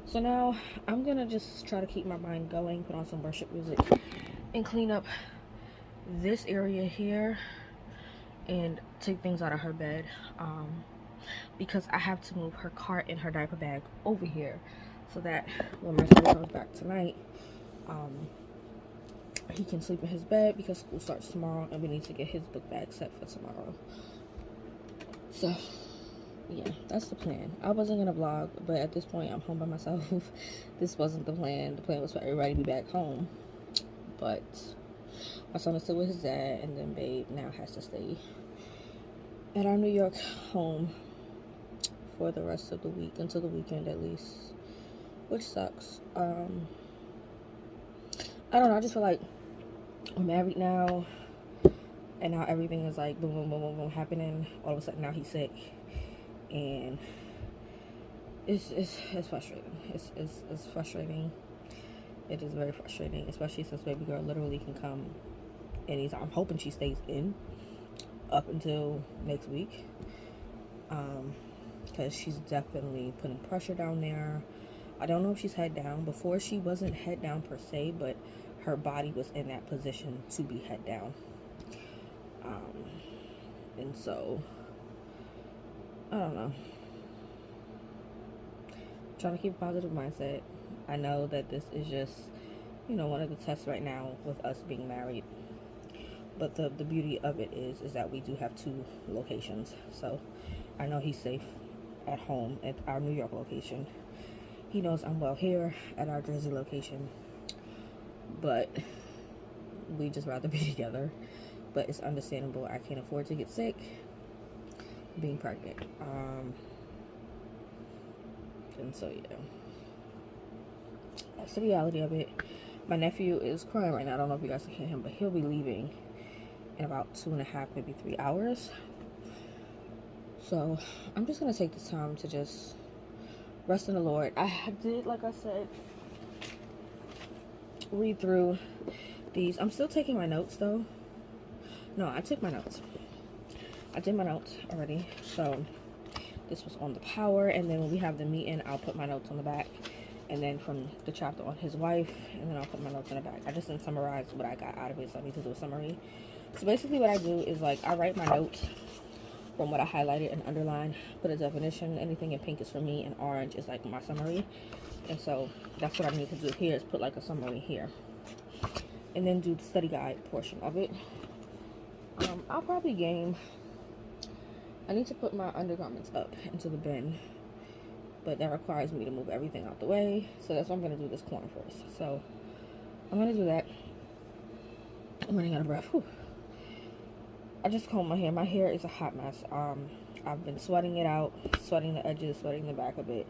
So now I'm gonna just try to keep my mind going. Put on some worship music. And clean up this area here. And take things out of her bed. Because I have to move her cart and her diaper bag over here so that when my son comes back tonight, he can sleep in his bed because school starts tomorrow and we need to get his book bag set for tomorrow. So yeah, that's the plan. I wasn't gonna vlog, but at this point I'm home by myself. This wasn't the plan. The plan was for everybody to be back home, but my son is still with his dad, and then babe now has to stay at our New York home for the rest of the week, until the weekend at least, which sucks. I don't know, I just feel like we're married now, and now everything is like boom, boom, boom, boom, boom happening. All of a sudden now he's sick, and it's frustrating. It's frustrating. It is very frustrating, especially since baby girl literally can come anytime. I'm hoping she stays in up until next week, because she's definitely putting pressure down there. I don't know if she's head down. Before, she wasn't head down per se, but her body was in that position to be head down. And so I don't know, trying to keep a positive mindset. I know that this is just, one of the tests right now with us being married. But the beauty of it is that we do have 2 locations. So I know he's safe at home at our New York location. He knows I'm well here at our Jersey location. But we just rather be together. But it's understandable. I can't afford to get sick being pregnant. And so yeah, that's the reality of it. My nephew is crying right now. I don't know if you guys can hear him, but he'll be leaving in about 2.5, maybe 3 hours. So I'm just gonna take this time to just rest in the Lord. I did, like I said, read through these. I'm still taking my notes though. No, I took my notes. I did my notes already. So this was on the power, and then when we have the meeting, I'll put my notes on the back, and then from the chapter on his wife, and then I'll put my notes in the back. I just didn't summarize what I got out of it, so I need to do a summary. So basically what I do is, like, I write my notes from what I highlighted and underlined, put a definition. Anything in pink is for me, and orange is like my summary. And so that's what I need to do here, is put like a summary here, and then do the study guide portion of it. I'll probably game. I need to put my undergarments up into the bin, but that requires me to move everything out the way. So that's why I'm going to do this corner first. So I'm going to do that. I'm running out of breath. Whew. I just combed my hair. My hair is a hot mess. I've been sweating it out, sweating the edges, sweating the back of it.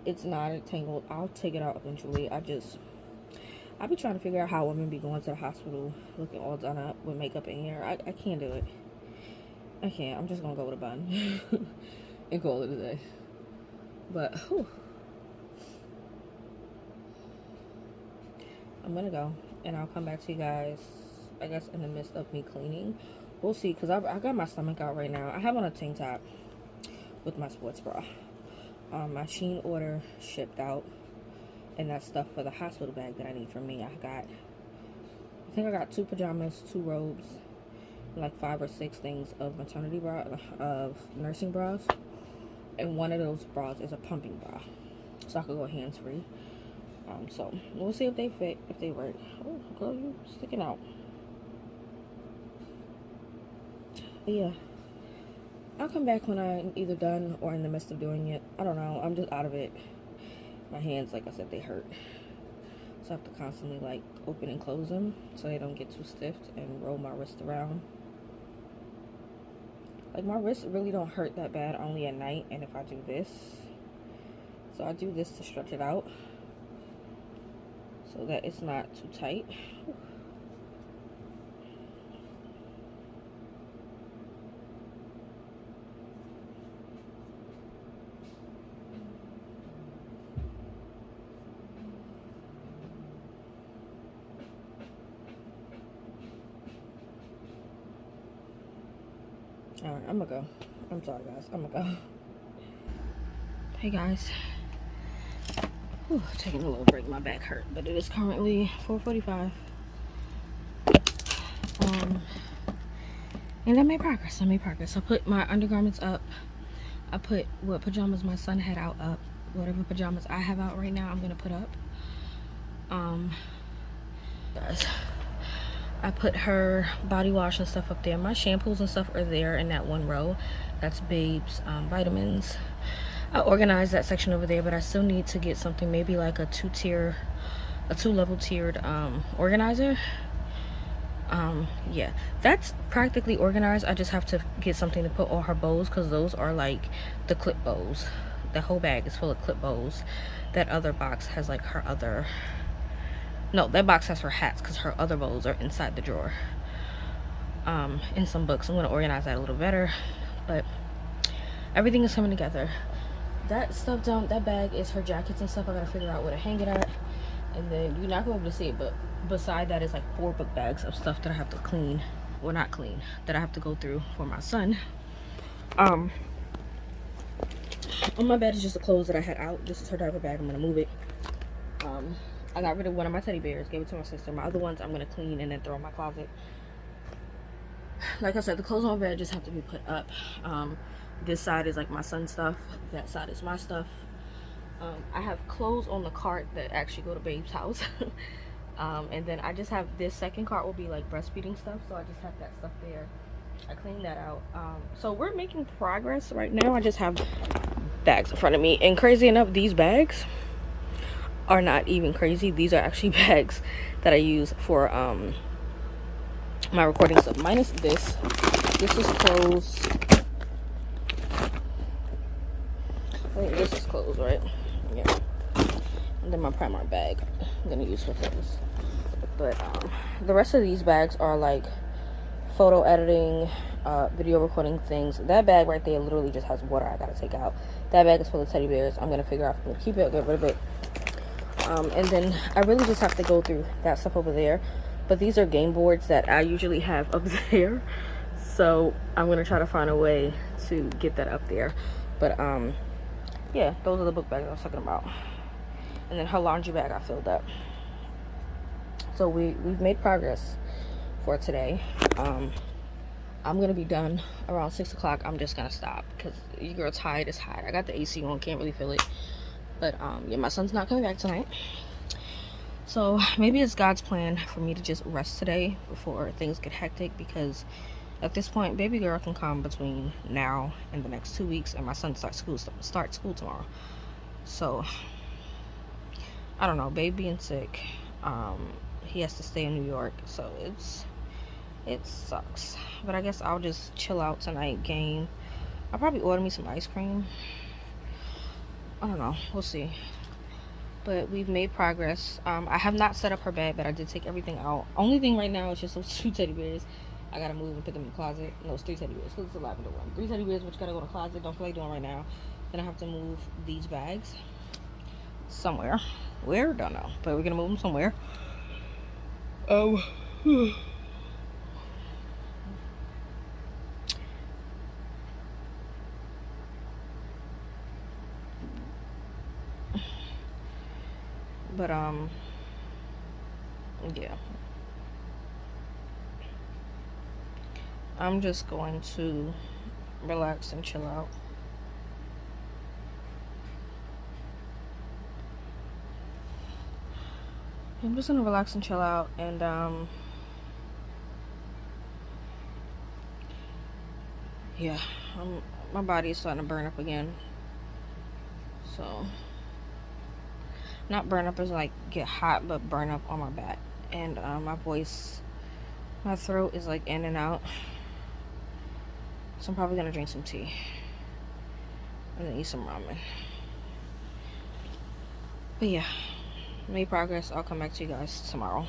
It's not tangled. I'll take it out eventually. I be trying to figure out how women be going to the hospital looking all done up with makeup and hair. I can't do it. I can't. I'm just gonna go with a bun and call it a day. But whew, I'm gonna go and I'll come back to you guys, I guess, in the midst of me cleaning. We'll see, because I got my stomach out right now. I have on a tank top with my sports bra. My Shein order shipped out, and that's stuff for the hospital bag that I need for me. I think I got 2 pajamas, 2 robes, like 5 or 6 things of maternity bra, of nursing bras, and one of those bras is a pumping bra, so I could go hands free. So we'll see if they fit, if they work. Oh, girl, you sticking out. But yeah, I'll come back when I'm either done or in the midst of doing it. I don't know. I'm just out of it. My hands, like I said, they hurt. So I have to constantly like open and close them so they don't get too stiff, and roll my wrist around. Like, my wrists really don't hurt that bad, only at night, and if I do this. So I do this to stretch it out so that it's not too tight. Alright, I'm gonna go. I'm sorry, guys. I'm gonna go. Hey, guys. Whew, taking a little break. My back hurt, but it is currently 4:45. And I made progress. I put my undergarments up. I put what pajamas my son had out up. Whatever pajamas I have out right now, I'm gonna put up. Guys, I put her body wash and stuff up there. My shampoos and stuff are there in that one row. That's Babe's vitamins. I organized that section over there, but I still need to get something, maybe like a 2-level tiered organizer. Yeah, that's practically organized. I just have to get something to put all her bows, because those are like the clip bows. The whole bag is full of clip bows. That other box has like her other, no, that box has her hats, because her other bows are inside the drawer. In some books. I'm going to organize that a little better, but everything is coming together. That stuff down, that bag is her jackets and stuff. I gotta figure out where to hang it at. And then you're not gonna be able to see it, but beside that is like 4 book bags of stuff that I have to clean, or not clean, that I have to go through for my son. On my bed is just the clothes that I had out. This is her diaper bag. I'm gonna move it. I got rid of one of my teddy bears, gave it to my sister. My other ones I'm gonna clean and then throw in my closet. Like I said, the clothes on my bed just have to be put up. This side is like my son's stuff, that side is my stuff. I have clothes on the cart that actually go to Babe's house. And then I just have this second cart will be like breastfeeding stuff, so I just have that stuff there. I cleaned that out. So we're making progress right now. I just have bags in front of me, and crazy enough, these bags are not even crazy. These are actually bags that I use for my recording stuff, minus this. This is clothes. I think this is clothes, right? Yeah. And then my Primark bag I'm gonna use for things. But the rest of these bags are like photo editing, video recording things. That bag right there literally just has water I gotta take out. That bag is full of teddy bears. I'm gonna figure out if I'm gonna keep it or get rid of it. And then I really just have to go through that stuff over there. But these are game boards that I usually have up there. So I'm gonna try to find a way to get that up there. But yeah, those are the book bags I was talking about. And then her laundry bag I filled up. So we've made progress for today. I'm gonna be done around 6 o'clock. I'm just gonna stop because your girl's tired. It's hot. I got the AC on, can't really feel it. But yeah, my son's not coming back tonight. So maybe it's God's plan for me to just rest today before things get hectic, because at this point, baby girl can come between now and the next 2 weeks, and my son starts school tomorrow. So I don't know, baby being sick, he has to stay in New York, so It sucks. But I guess I'll just chill out tonight, game. I'll probably order me some ice cream. I don't know. We'll see. But we've made progress. I have not set up her bed, but I did take everything out. Only thing right now is just those 2 teddy bears. I gotta move and put them in the closet. No, it's 3 teddy bears because it's a lavender one. 3 teddy bears, which gotta go in the closet. Don't feel like doing right now. Then I have to move these bags somewhere. Where? Don't know. But we're gonna move them somewhere. Oh. But yeah. I'm just going to relax and chill out. I'm just gonna relax and chill out, and yeah, my body is starting to burn up again. So, not burn up as like get hot, but burn up on my back, and my voice, my throat is like in and out. So I'm probably gonna drink some tea and then eat some ramen. But yeah, made progress. I'll come back to you guys tomorrow.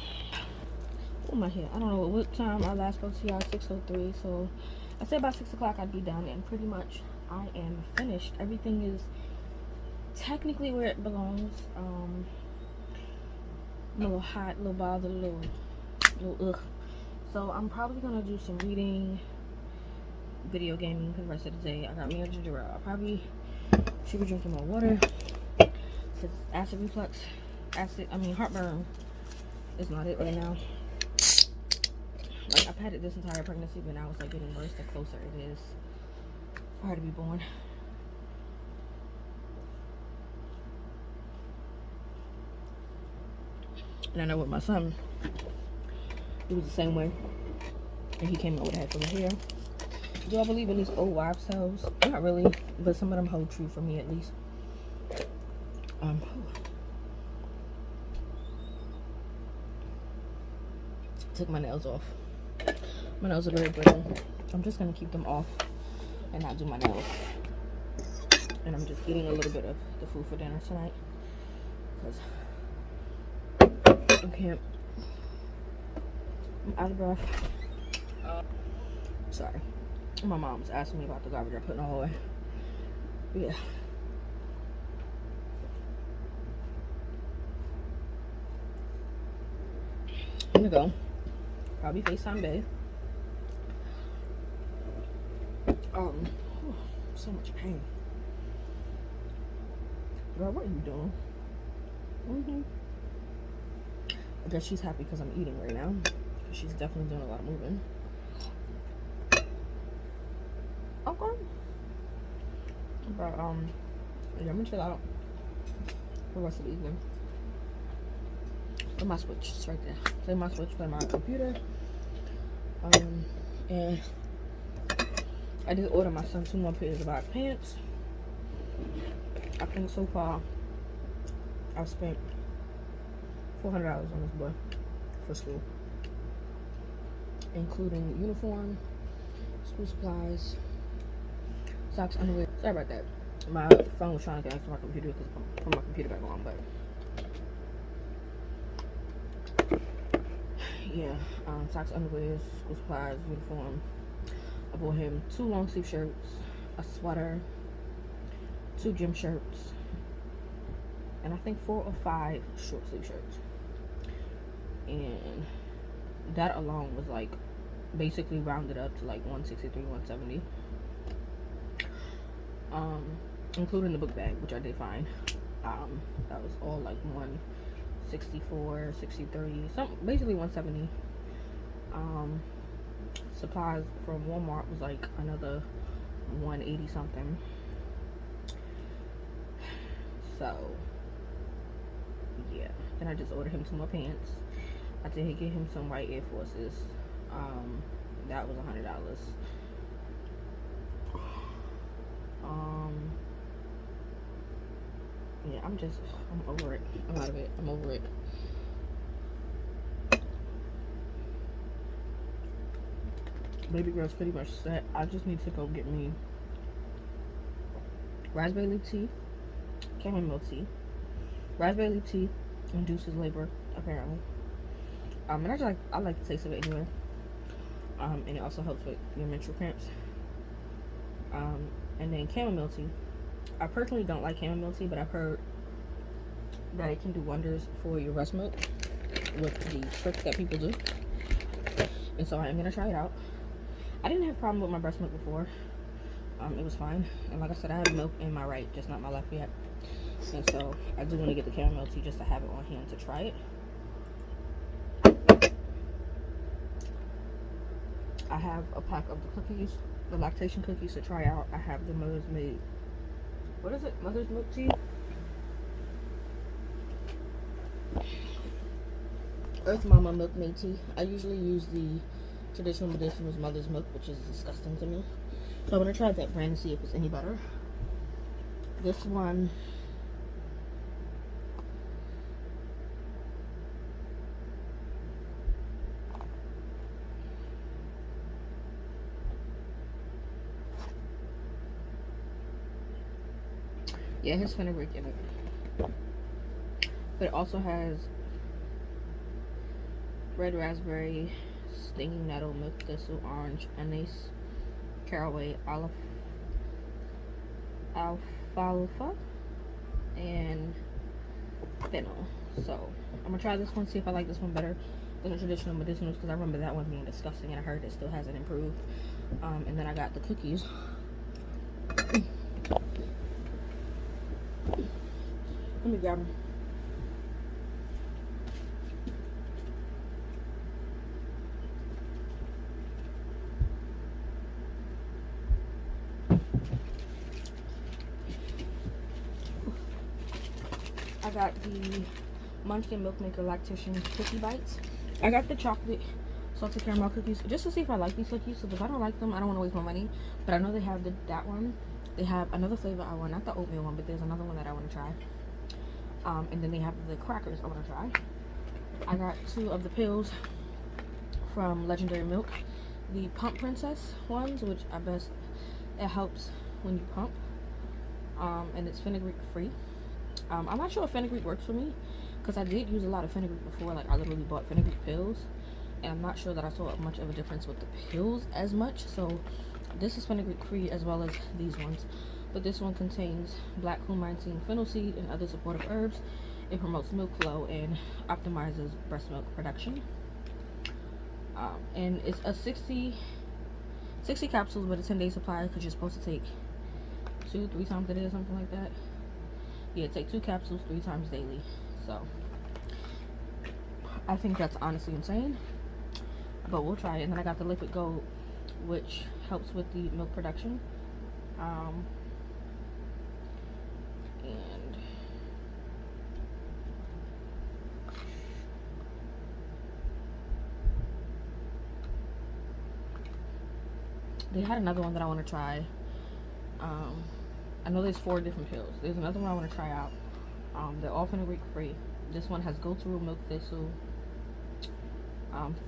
Oh, my hair. I don't know what time I last spoke to y'all. 6:03. So I said about 6 o'clock I'd be done, and pretty much I am finished. Everything is technically where it belongs. I'm a little hot, a little bothered, a little ugh. So I'm probably gonna do some reading, video gaming for the rest of the day. I got me a ginger ale. I probably should be drinking more water because heartburn is not it right now. Like, I've had it this entire pregnancy, but now it's like getting worse the closer it is for her to be born. And I know with my son, it was the same way. And he came out with a head full of hair. Do I believe in these old wives' tales? Not really, but some of them hold true for me at least. Took my nails off. My nails are very brittle. I'm just gonna keep them off and not do my nails. And I'm just eating a little bit of the food for dinner tonight because I can't. I'm out of breath. Sorry. My mom's asking me about the garbage I put in the hallway. Yeah. I'm gonna go. Probably FaceTime babe. So much pain. Girl, what are you doing? I guess she's happy because I'm eating right now. She's definitely doing a lot of moving. Okay. But yeah, I'm gonna chill out for the rest of the evening. Play my Switch, it's right there. Play my Switch, play my computer. And I did order my son 2 more pairs of black pants. I think so far I've spent $400 on this boy for school, including uniform, school supplies, socks, underwear. Sorry about that. My phone was trying to connect to my computer because I put my computer back on, but yeah, socks, underwear, school supplies, uniform. I bought him 2 long sleeve shirts, a sweater, 2 gym shirts, and I think 4 or 5 short sleeve shirts. And that alone was like basically rounded up to like 163, 170. Including the book bag, which I did find. That was all like 164, 60, basically 170. Supplies from Walmart was like another 180 something. So yeah, then I just ordered him 2 more pants. I did get him some white Air Forces. That was $100. Yeah, I'm over it. I'm out of it. I'm over it. Baby girl's pretty much set. I just need to go get me raspberry leaf tea, chamomile tea. Raspberry leaf tea induces labor, apparently. And I like the taste of it anyway. And it also helps with your menstrual cramps. And then chamomile tea. I personally don't like chamomile tea, but I've heard that it can do wonders for your breast milk with the tricks that people do. And so I am gonna try it out. I didn't have a problem with my breast milk before. It was fine. And like I said, I have milk in my right, just not my left yet. And so I do want to get the chamomile tea just to have it on hand to try it. I have a pack of the cookies, the lactation cookies to try out. I have the Mother's Milk. What is it? Mother's Milk tea? Earth Mama Milk Made tea. I usually use the traditional medicinal's Mother's Milk, which is disgusting to me. So I'm going to try that brand and see if it's any better. This one, yeah, it has fenugreek in it. But it also has red raspberry, stinging nettle, milk thistle, orange, anise, caraway, alfalfa, and fennel. So I'm gonna try this one, see if I like this one better than the traditional medicinals, because I remember that one being disgusting and I heard it still hasn't improved. And then I got the cookies. Let me grab them. I got the Munchkin Milk Maker Lactation Cookie Bites. I got the chocolate salted caramel cookies just to see if I like these cookies. So if I don't like them, I don't want to waste my money. But I know they have that one. They have another flavor I want, not the oatmeal one, but there's another one that I want to try. And then they have the crackers I want to try. I got 2 of the pills from Legendary Milk, the Pump Princess ones, which I best it helps when you pump. And it's fenugreek free. I'm not sure if fenugreek works for me, because I did use a lot of fenugreek before. Like, I literally bought fenugreek pills, and I'm not sure that I saw much of a difference with the pills as much. So this is fenugreek free as well as these ones, but this one contains black cumin, fennel seed, and other supportive herbs. It promotes milk flow and optimizes breast milk production. And it's a 60 capsules, but a 10-day supply, because you're supposed to take 2-3 times a day or something like that. Yeah, take 2 capsules 3 times daily. So I think that's honestly insane, but we'll try it. And then I got the Liquid Gold, which helps with the milk production. And they had another one that I want to try. I know there's 4 different pills. There's another one I want to try out. They're all fenugreek free. This one has goat's root, milk thistle,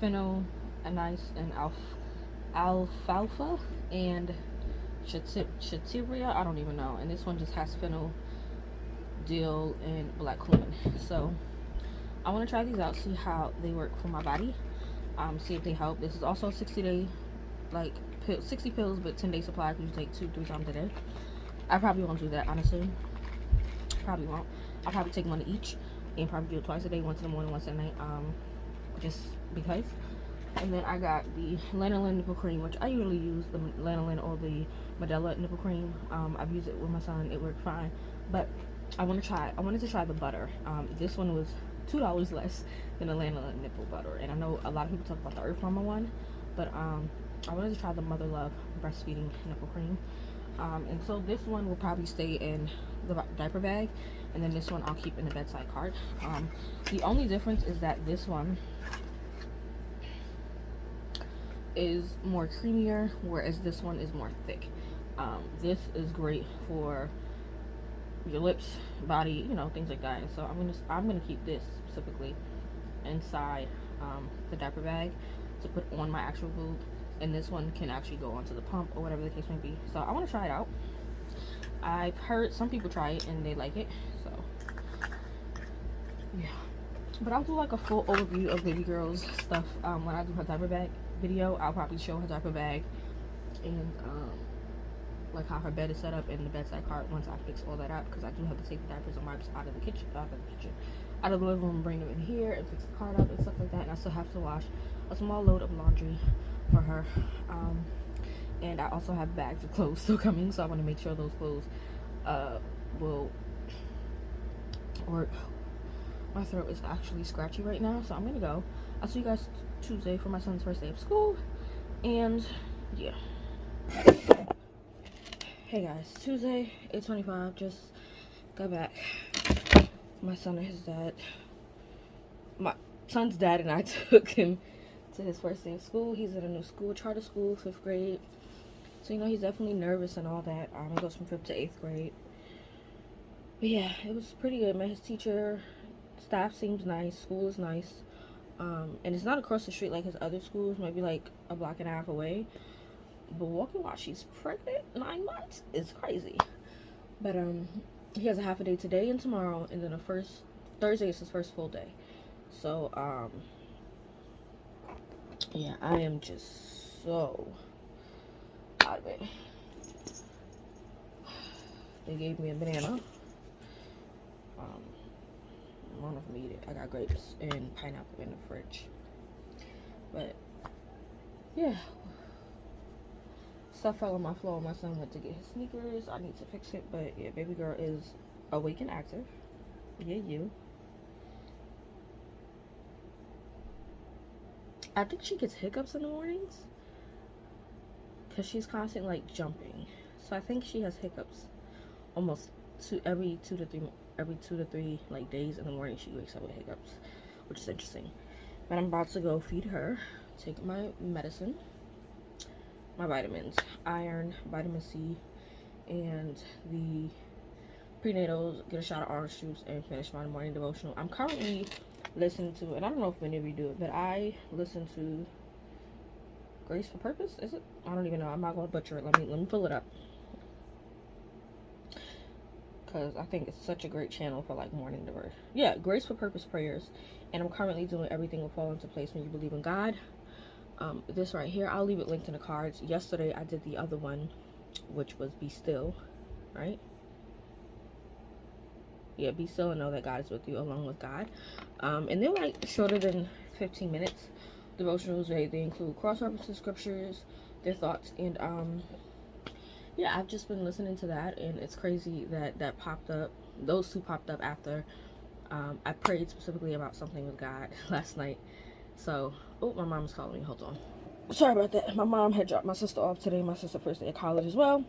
fennel, anise, and alfalfa, and shatiria. I don't even know. And this one just has fennel, dill, and black cumin. So I want to try these out, see how they work for my body, see if they help. This is also a 60-day, like 60 pills, but 10-day supply, because you take 2-3 times a day. I probably won't do that, honestly. Probably won't. I'll probably take 1 each, and probably do it twice a day, once in the morning, once at night, just because. And then I got the lanolin nipple cream, which I usually use the lanolin or the Medela nipple cream. I've used it with my son. It worked fine, but I wanted to try the butter. This one was $2 less than the lanolin nipple butter, and I know a lot of people talk about the Earth Mama one, but I wanted to try the Mother Love breastfeeding nipple cream. And so this one will probably stay in the diaper bag, and then this one I'll keep in the bedside cart. The only difference is that this one is more creamier, whereas this one is more thick. This is great for your lips, body, you know, things like that. And so I'm gonna keep this specifically inside the diaper bag to put on my actual boob, and this one can actually go onto the pump or whatever the case may be. So I want to try it out. I've heard some people try it and they like it, so yeah. But I'll do like a full overview of baby girl's stuff when I do her diaper bag video. I'll probably show her diaper bag and like how her bed is set up and the bedside cart once I fix all that up, because I do have to take the diapers and wipes out of the living room, bring them in here and fix the cart up and stuff like that. And I still have to wash a small load of laundry for her, and I also have bags of clothes still coming, so I want to make sure those clothes will work. My throat is actually scratchy right now, so I'm gonna go. I'll see you guys Tuesday for my son's first day of school, and yeah. Hey guys, Tuesday, 8:25, just got back. My son and his dad, my son's dad and I took him to his first day of school. He's in a new school, charter school, 5th grade. So, you know, he's definitely nervous and all that. He goes from 5th to 8th grade. But yeah, it was pretty good, man. His teacher, staff seems nice, school is nice. And it's not across the street like his other schools, maybe like a block and a half away. But walking while she's pregnant, 9 months, is crazy. But he has a half a day today and tomorrow, and then Thursday is his first full day. So yeah, I am just so out of it. They gave me a banana. I don't know if I'm gonna eat it. I got grapes and pineapple in the fridge. But yeah, stuff fell on my floor. My son went to get his sneakers. I need to fix it. But yeah, baby girl is awake and active. Yeah, you. I think she gets hiccups in the mornings because she's constantly like jumping. So I think she has hiccups almost every two to three like days in the morning. She wakes up with hiccups, which is interesting. But I'm about to go feed her, take my medicine, my vitamins, iron, vitamin C, and the prenatals, get a shot of orange juice, and finish my morning devotional. I'm currently listening to, and I don't know if many of you do it, but I listen to Grace for Purpose. Is it? I don't even know. I'm not gonna butcher it. Let me pull it up, because I think it's such a great channel for like morning devotion. Yeah, Grace for Purpose prayers. And I'm currently doing Everything Will Fall Into Place When You Believe in God. This right here, I'll leave it linked in the cards. Yesterday I did the other one, which was Be Still, right? Yeah, be still and know that God is with you, along with God. And they're like shorter than 15 minutes. Devotionals, they include cross-references, scriptures, their thoughts, and yeah, I've just been listening to that, and it's crazy that popped up. Those two popped up after I prayed specifically about something with God last night. So, oh, my mom's calling me. Hold on. Sorry about that. My mom had dropped my sister off today. My sister first day of college as well.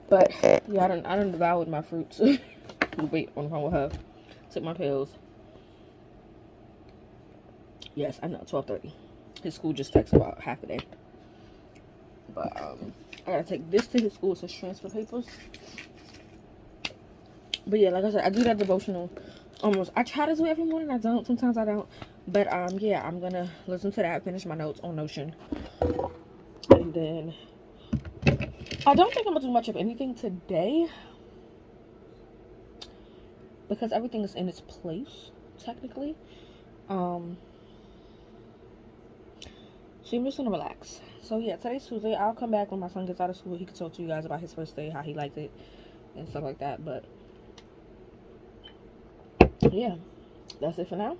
But yeah, I done devoured my fruits. Wait on the phone with her. Took my pills. Yes, I know. 12:30. His school just takes about half a day. But I gotta take this to his school. It says transfer papers. But yeah, like I said, I do that devotional almost. I try to do it every morning. I don't. Sometimes I don't. But yeah, I'm gonna listen to that. Finish my notes on Notion, and then I don't think I'm gonna do much of anything today because everything is in its place technically. So I'm just gonna relax. So yeah, today's Tuesday. I'll come back when my son gets out of school. He can talk to you guys about his first day, how he liked it, and stuff like that. But yeah, that's it for now.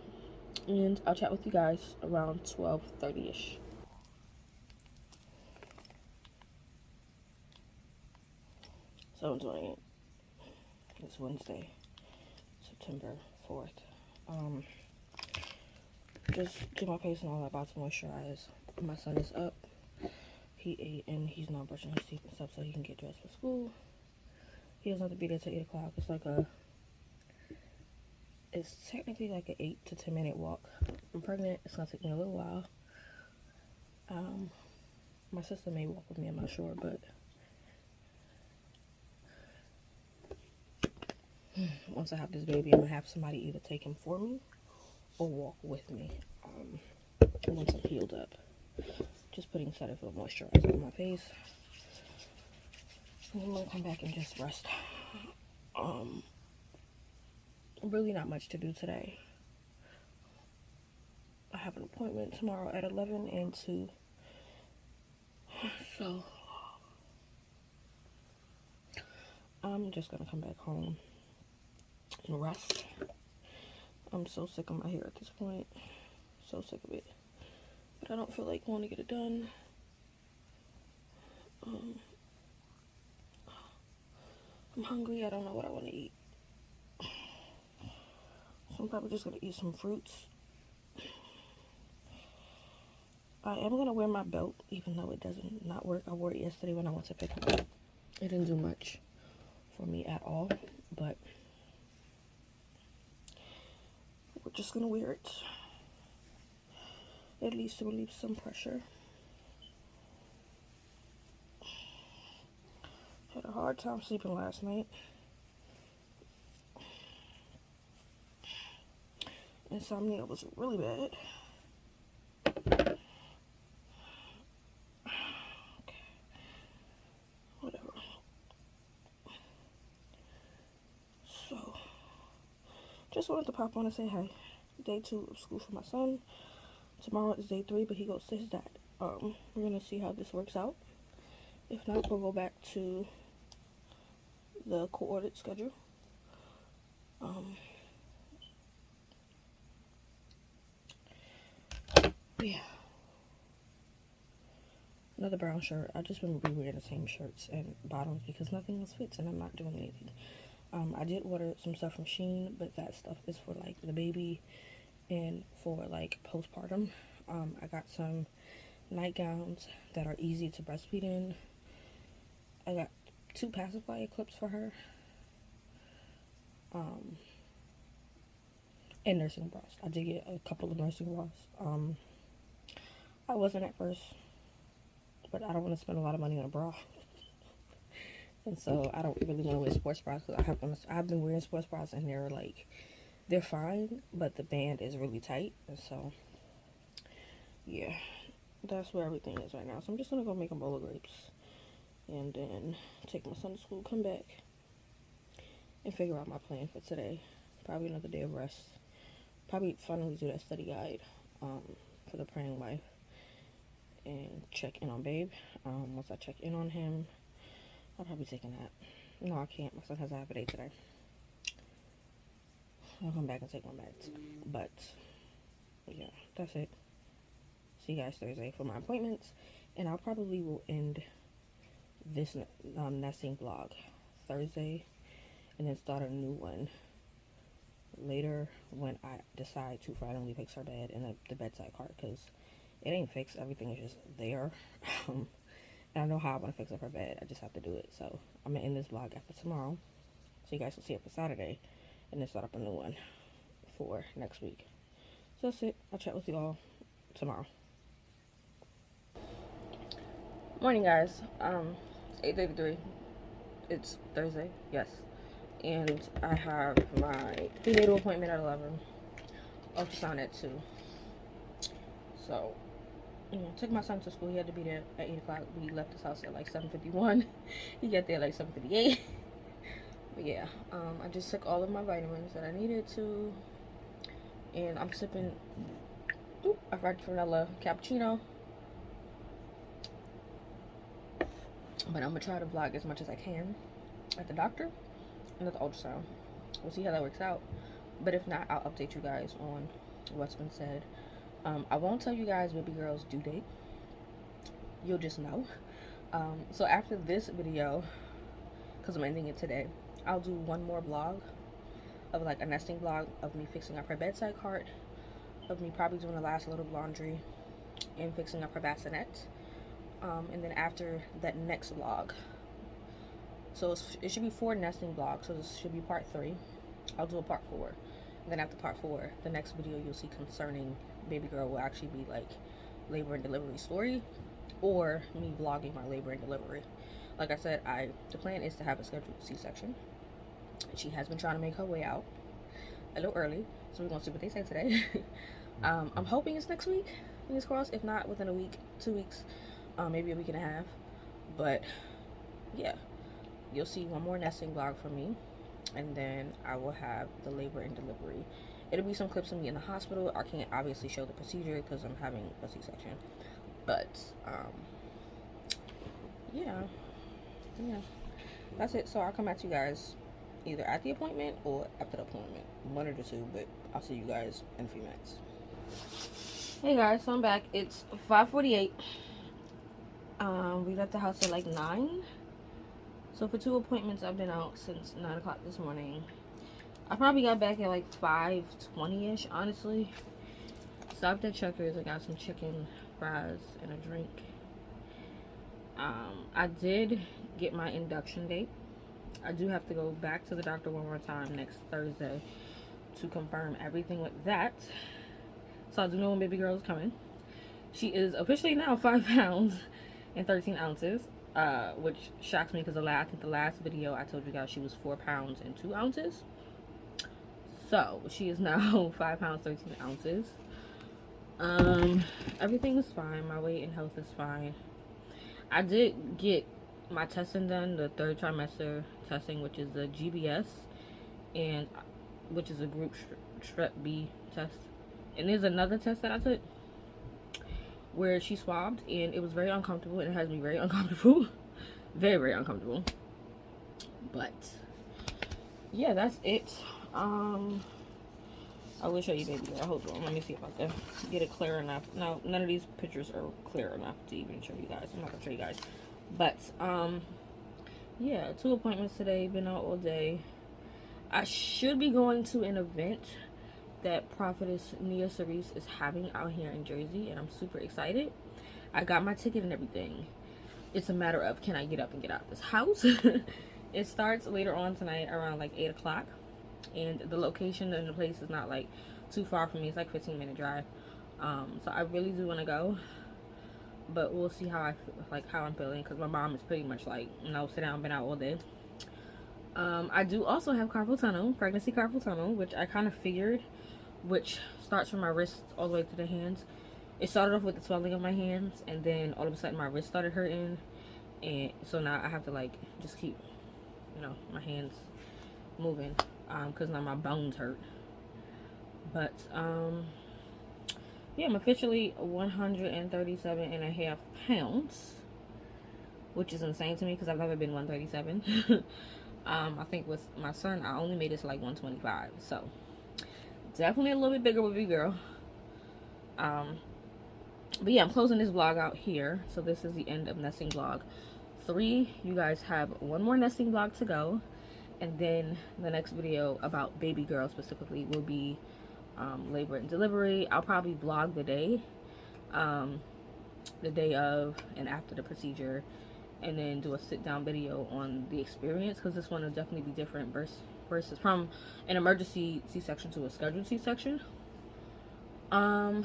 And I'll chat with you guys around 12:30ish. So I'm doing it. It's Wednesday, September 4th. Just do my face and all that, about to moisturize. My son is up. He ate and he's not brushing his teeth and stuff so he can get dressed for school. He doesn't have to be there till 8 o'clock. It's technically like an 8 to 10 minute walk. I'm pregnant. It's gonna take me a little while. My sister may walk with me, I'm not sure, but once I have this baby, I'm gonna have somebody either take him for me or walk with me once I'm healed up. Just putting Cetaphil moisturizer on my face. And I'm gonna come back and just rest. Really not much to do today. I have an appointment tomorrow at 11 and 2. So I'm just gonna come back home and rest. I'm so sick of my hair at this point. So sick of it. But I don't feel like going to get it done. I'm hungry. I don't know what I want to eat. So I'm probably just going to eat some fruits. I am going to wear my belt, even though it doesn't not work. I wore it yesterday when I went to pick it up. It didn't do much for me at all, but we're just going to wear it. At least to relieve some pressure. Had a hard time sleeping last night. Insomnia was really bad. Okay. Whatever. So, just wanted to pop on and say hi. Day 2 of school for my son. Tomorrow is day 3, but he goes to his dad. We're gonna see how this works out. If not, we'll go back to the coordinate schedule. Yeah. Another brown shirt. I've just been rewearing the same shirts and bottoms because nothing else fits and I'm not doing anything. I did order some stuff from Shein, but that stuff is for like the baby and for like postpartum. I got some nightgowns that are easy to breastfeed in. I got 2 pacifier clips for her. And nursing bras. I did get a couple of nursing bras. I wasn't at first, but I don't want to spend a lot of money on a bra. And so I don't really want to wear sports bras because I've been wearing sports bras and they're fine, but the band is really tight. And so, yeah, that's where everything is right now. So I'm just going to go make a bowl of grapes and then take my son to school, come back, and figure out my plan for today. Probably another day of rest. Probably finally do that study guide for the praying wife and check in on babe. Once I check in on him, I'll probably take a nap. No, I can't. My son has a half a day today. I'll come back and take one back. But, yeah, that's it. See you guys Thursday for my appointments. And I probably will end this nesting vlog Thursday and then start a new one later when I decide to finally fix her bed and the bedside cart, because it ain't fixed. Everything is just there. And I know how I want to fix up her bed. I just have to do it. So I'm going to end this vlog after tomorrow so you guys will see it for Saturday and then start up a new one for next week. So that's it. I'll chat with you all tomorrow. Morning, guys. 8:33. It's Thursday. Yes. And I have my prenatal appointment at 11. Ultrasound at 2. So, took my son to school. He had to be there at 8 o'clock. We left his house at like 7:51. He got there at like 7:58. But yeah, I just took all of my vitamins that I needed to. And I'm sipping a fresh vanilla cappuccino. But I'm going to try to vlog as much as I can at the doctor and at the ultrasound. We'll see how that works out. But if not, I'll update you guys on what's been said. I won't tell you guys baby girl's due date. You'll just know. So after this video, because I'm ending it today, I'll do one more vlog of like a nesting vlog of me fixing up her bedside cart, of me probably doing the last load of laundry and fixing up her bassinet. And then after that next vlog, so it should be 4 nesting vlogs, so this should be part 3. I'll do a part 4. And then after part 4, the next video you'll see concerning baby girl will actually be like labor and delivery story, or me vlogging my labor and delivery. Like I said, the plan is to have a scheduled C-section. She has been trying to make her way out a little early, so we're gonna see what they say today. I'm hoping it's next week, fingers crossed. If not, within a week, 2 weeks, maybe a week and a half. But yeah, you'll see one more nesting vlog from me, and then I will have the labor and delivery. It'll be some clips of me in the hospital. I can't obviously show the procedure because I'm having a C-section, but yeah, that's it. So I'll come back to you guys either at the appointment or after the appointment, one of the two, but I'll see you guys in a few minutes. Hey guys, so I'm back. It's 5:48. We left the house at like 9. So for 2 appointments, I've been out since 9 o'clock this morning. I probably got back at like 5:20ish, honestly. Stopped at Checkers. I got some chicken, fries, and a drink. I did get my induction date. I do have to go back to the doctor one more time next Thursday to confirm everything with that. So I do know when baby girl is coming. She is officially now 5 pounds and 13 ounces, which shocks me because I think the last video I told you guys she was 4 pounds and 2 ounces. So she is now 5 pounds 13 ounces. Everything is fine. My weight and health is fine. I did get my testing done, the 3rd trimester testing, which is the GBS, and which is a group strep B test. And there's another test that I took where she swabbed, and it was very uncomfortable, and it has me very uncomfortable. Very, very uncomfortable. But yeah, that's it. I will show you baby girl. Hold on, let me see if I can get it clear enough. No, none of these pictures are clear enough to even show you guys. I'm not gonna show you guys. But yeah, 2 appointments today, been out all day. I should be going to an event that Prophetess Nia Cerise is having out here in Jersey, and I'm super excited. I got my ticket and everything. It's a matter of, can I get up and get out of this house? It starts later on tonight around like 8 o'clock, and the location and the place is not like too far from me. It's like 15-minute drive. So I really do want to go, but we'll see how I'm feeling, because my mom is pretty much like, no, sit down, been out all day. I do also have carpal tunnel, pregnancy carpal tunnel, which I kind of figured, which starts from my wrist all the way to the hands. It started off with the swelling of my hands, and then all of a sudden my wrist started hurting, and so now I have to like just keep, my hands moving, because now my bones hurt. But yeah, I'm officially 137.5 pounds, which is insane to me because I've never been 137. I think with my son, I only made it to like 125. So definitely a little bit bigger with big girl. But yeah, I'm closing this vlog out here. So this is the end of nesting vlog 3. You guys have one more nesting vlog to go, and then the next video about baby girl specifically will be labor and delivery. I'll probably vlog the day of and after the procedure, and then do a sit-down video on the experience, because this one will definitely be different versus from an emergency C-section to a scheduled C-section. But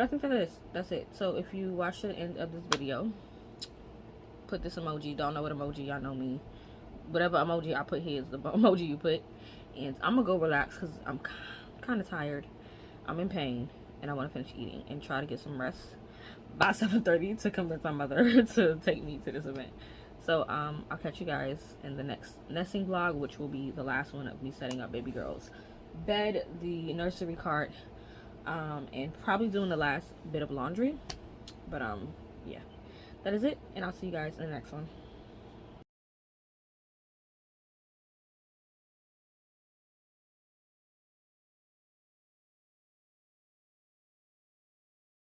I think that's it. So if you watch the end of this video, put this emoji. Don't know what emoji, y'all know me. Whatever emoji I put here is the emoji you put. And I'm gonna go relax because I'm kind of tired. I'm in pain, and I want to finish eating and try to get some rest by 7:30 to convince my mother to take me to this event. So I'll catch you guys in the next nesting vlog, which will be the last one of me setting up baby girl's bed, the nursery cart, and probably doing the last bit of laundry. But yeah, that is it, and I'll see you guys in the next one.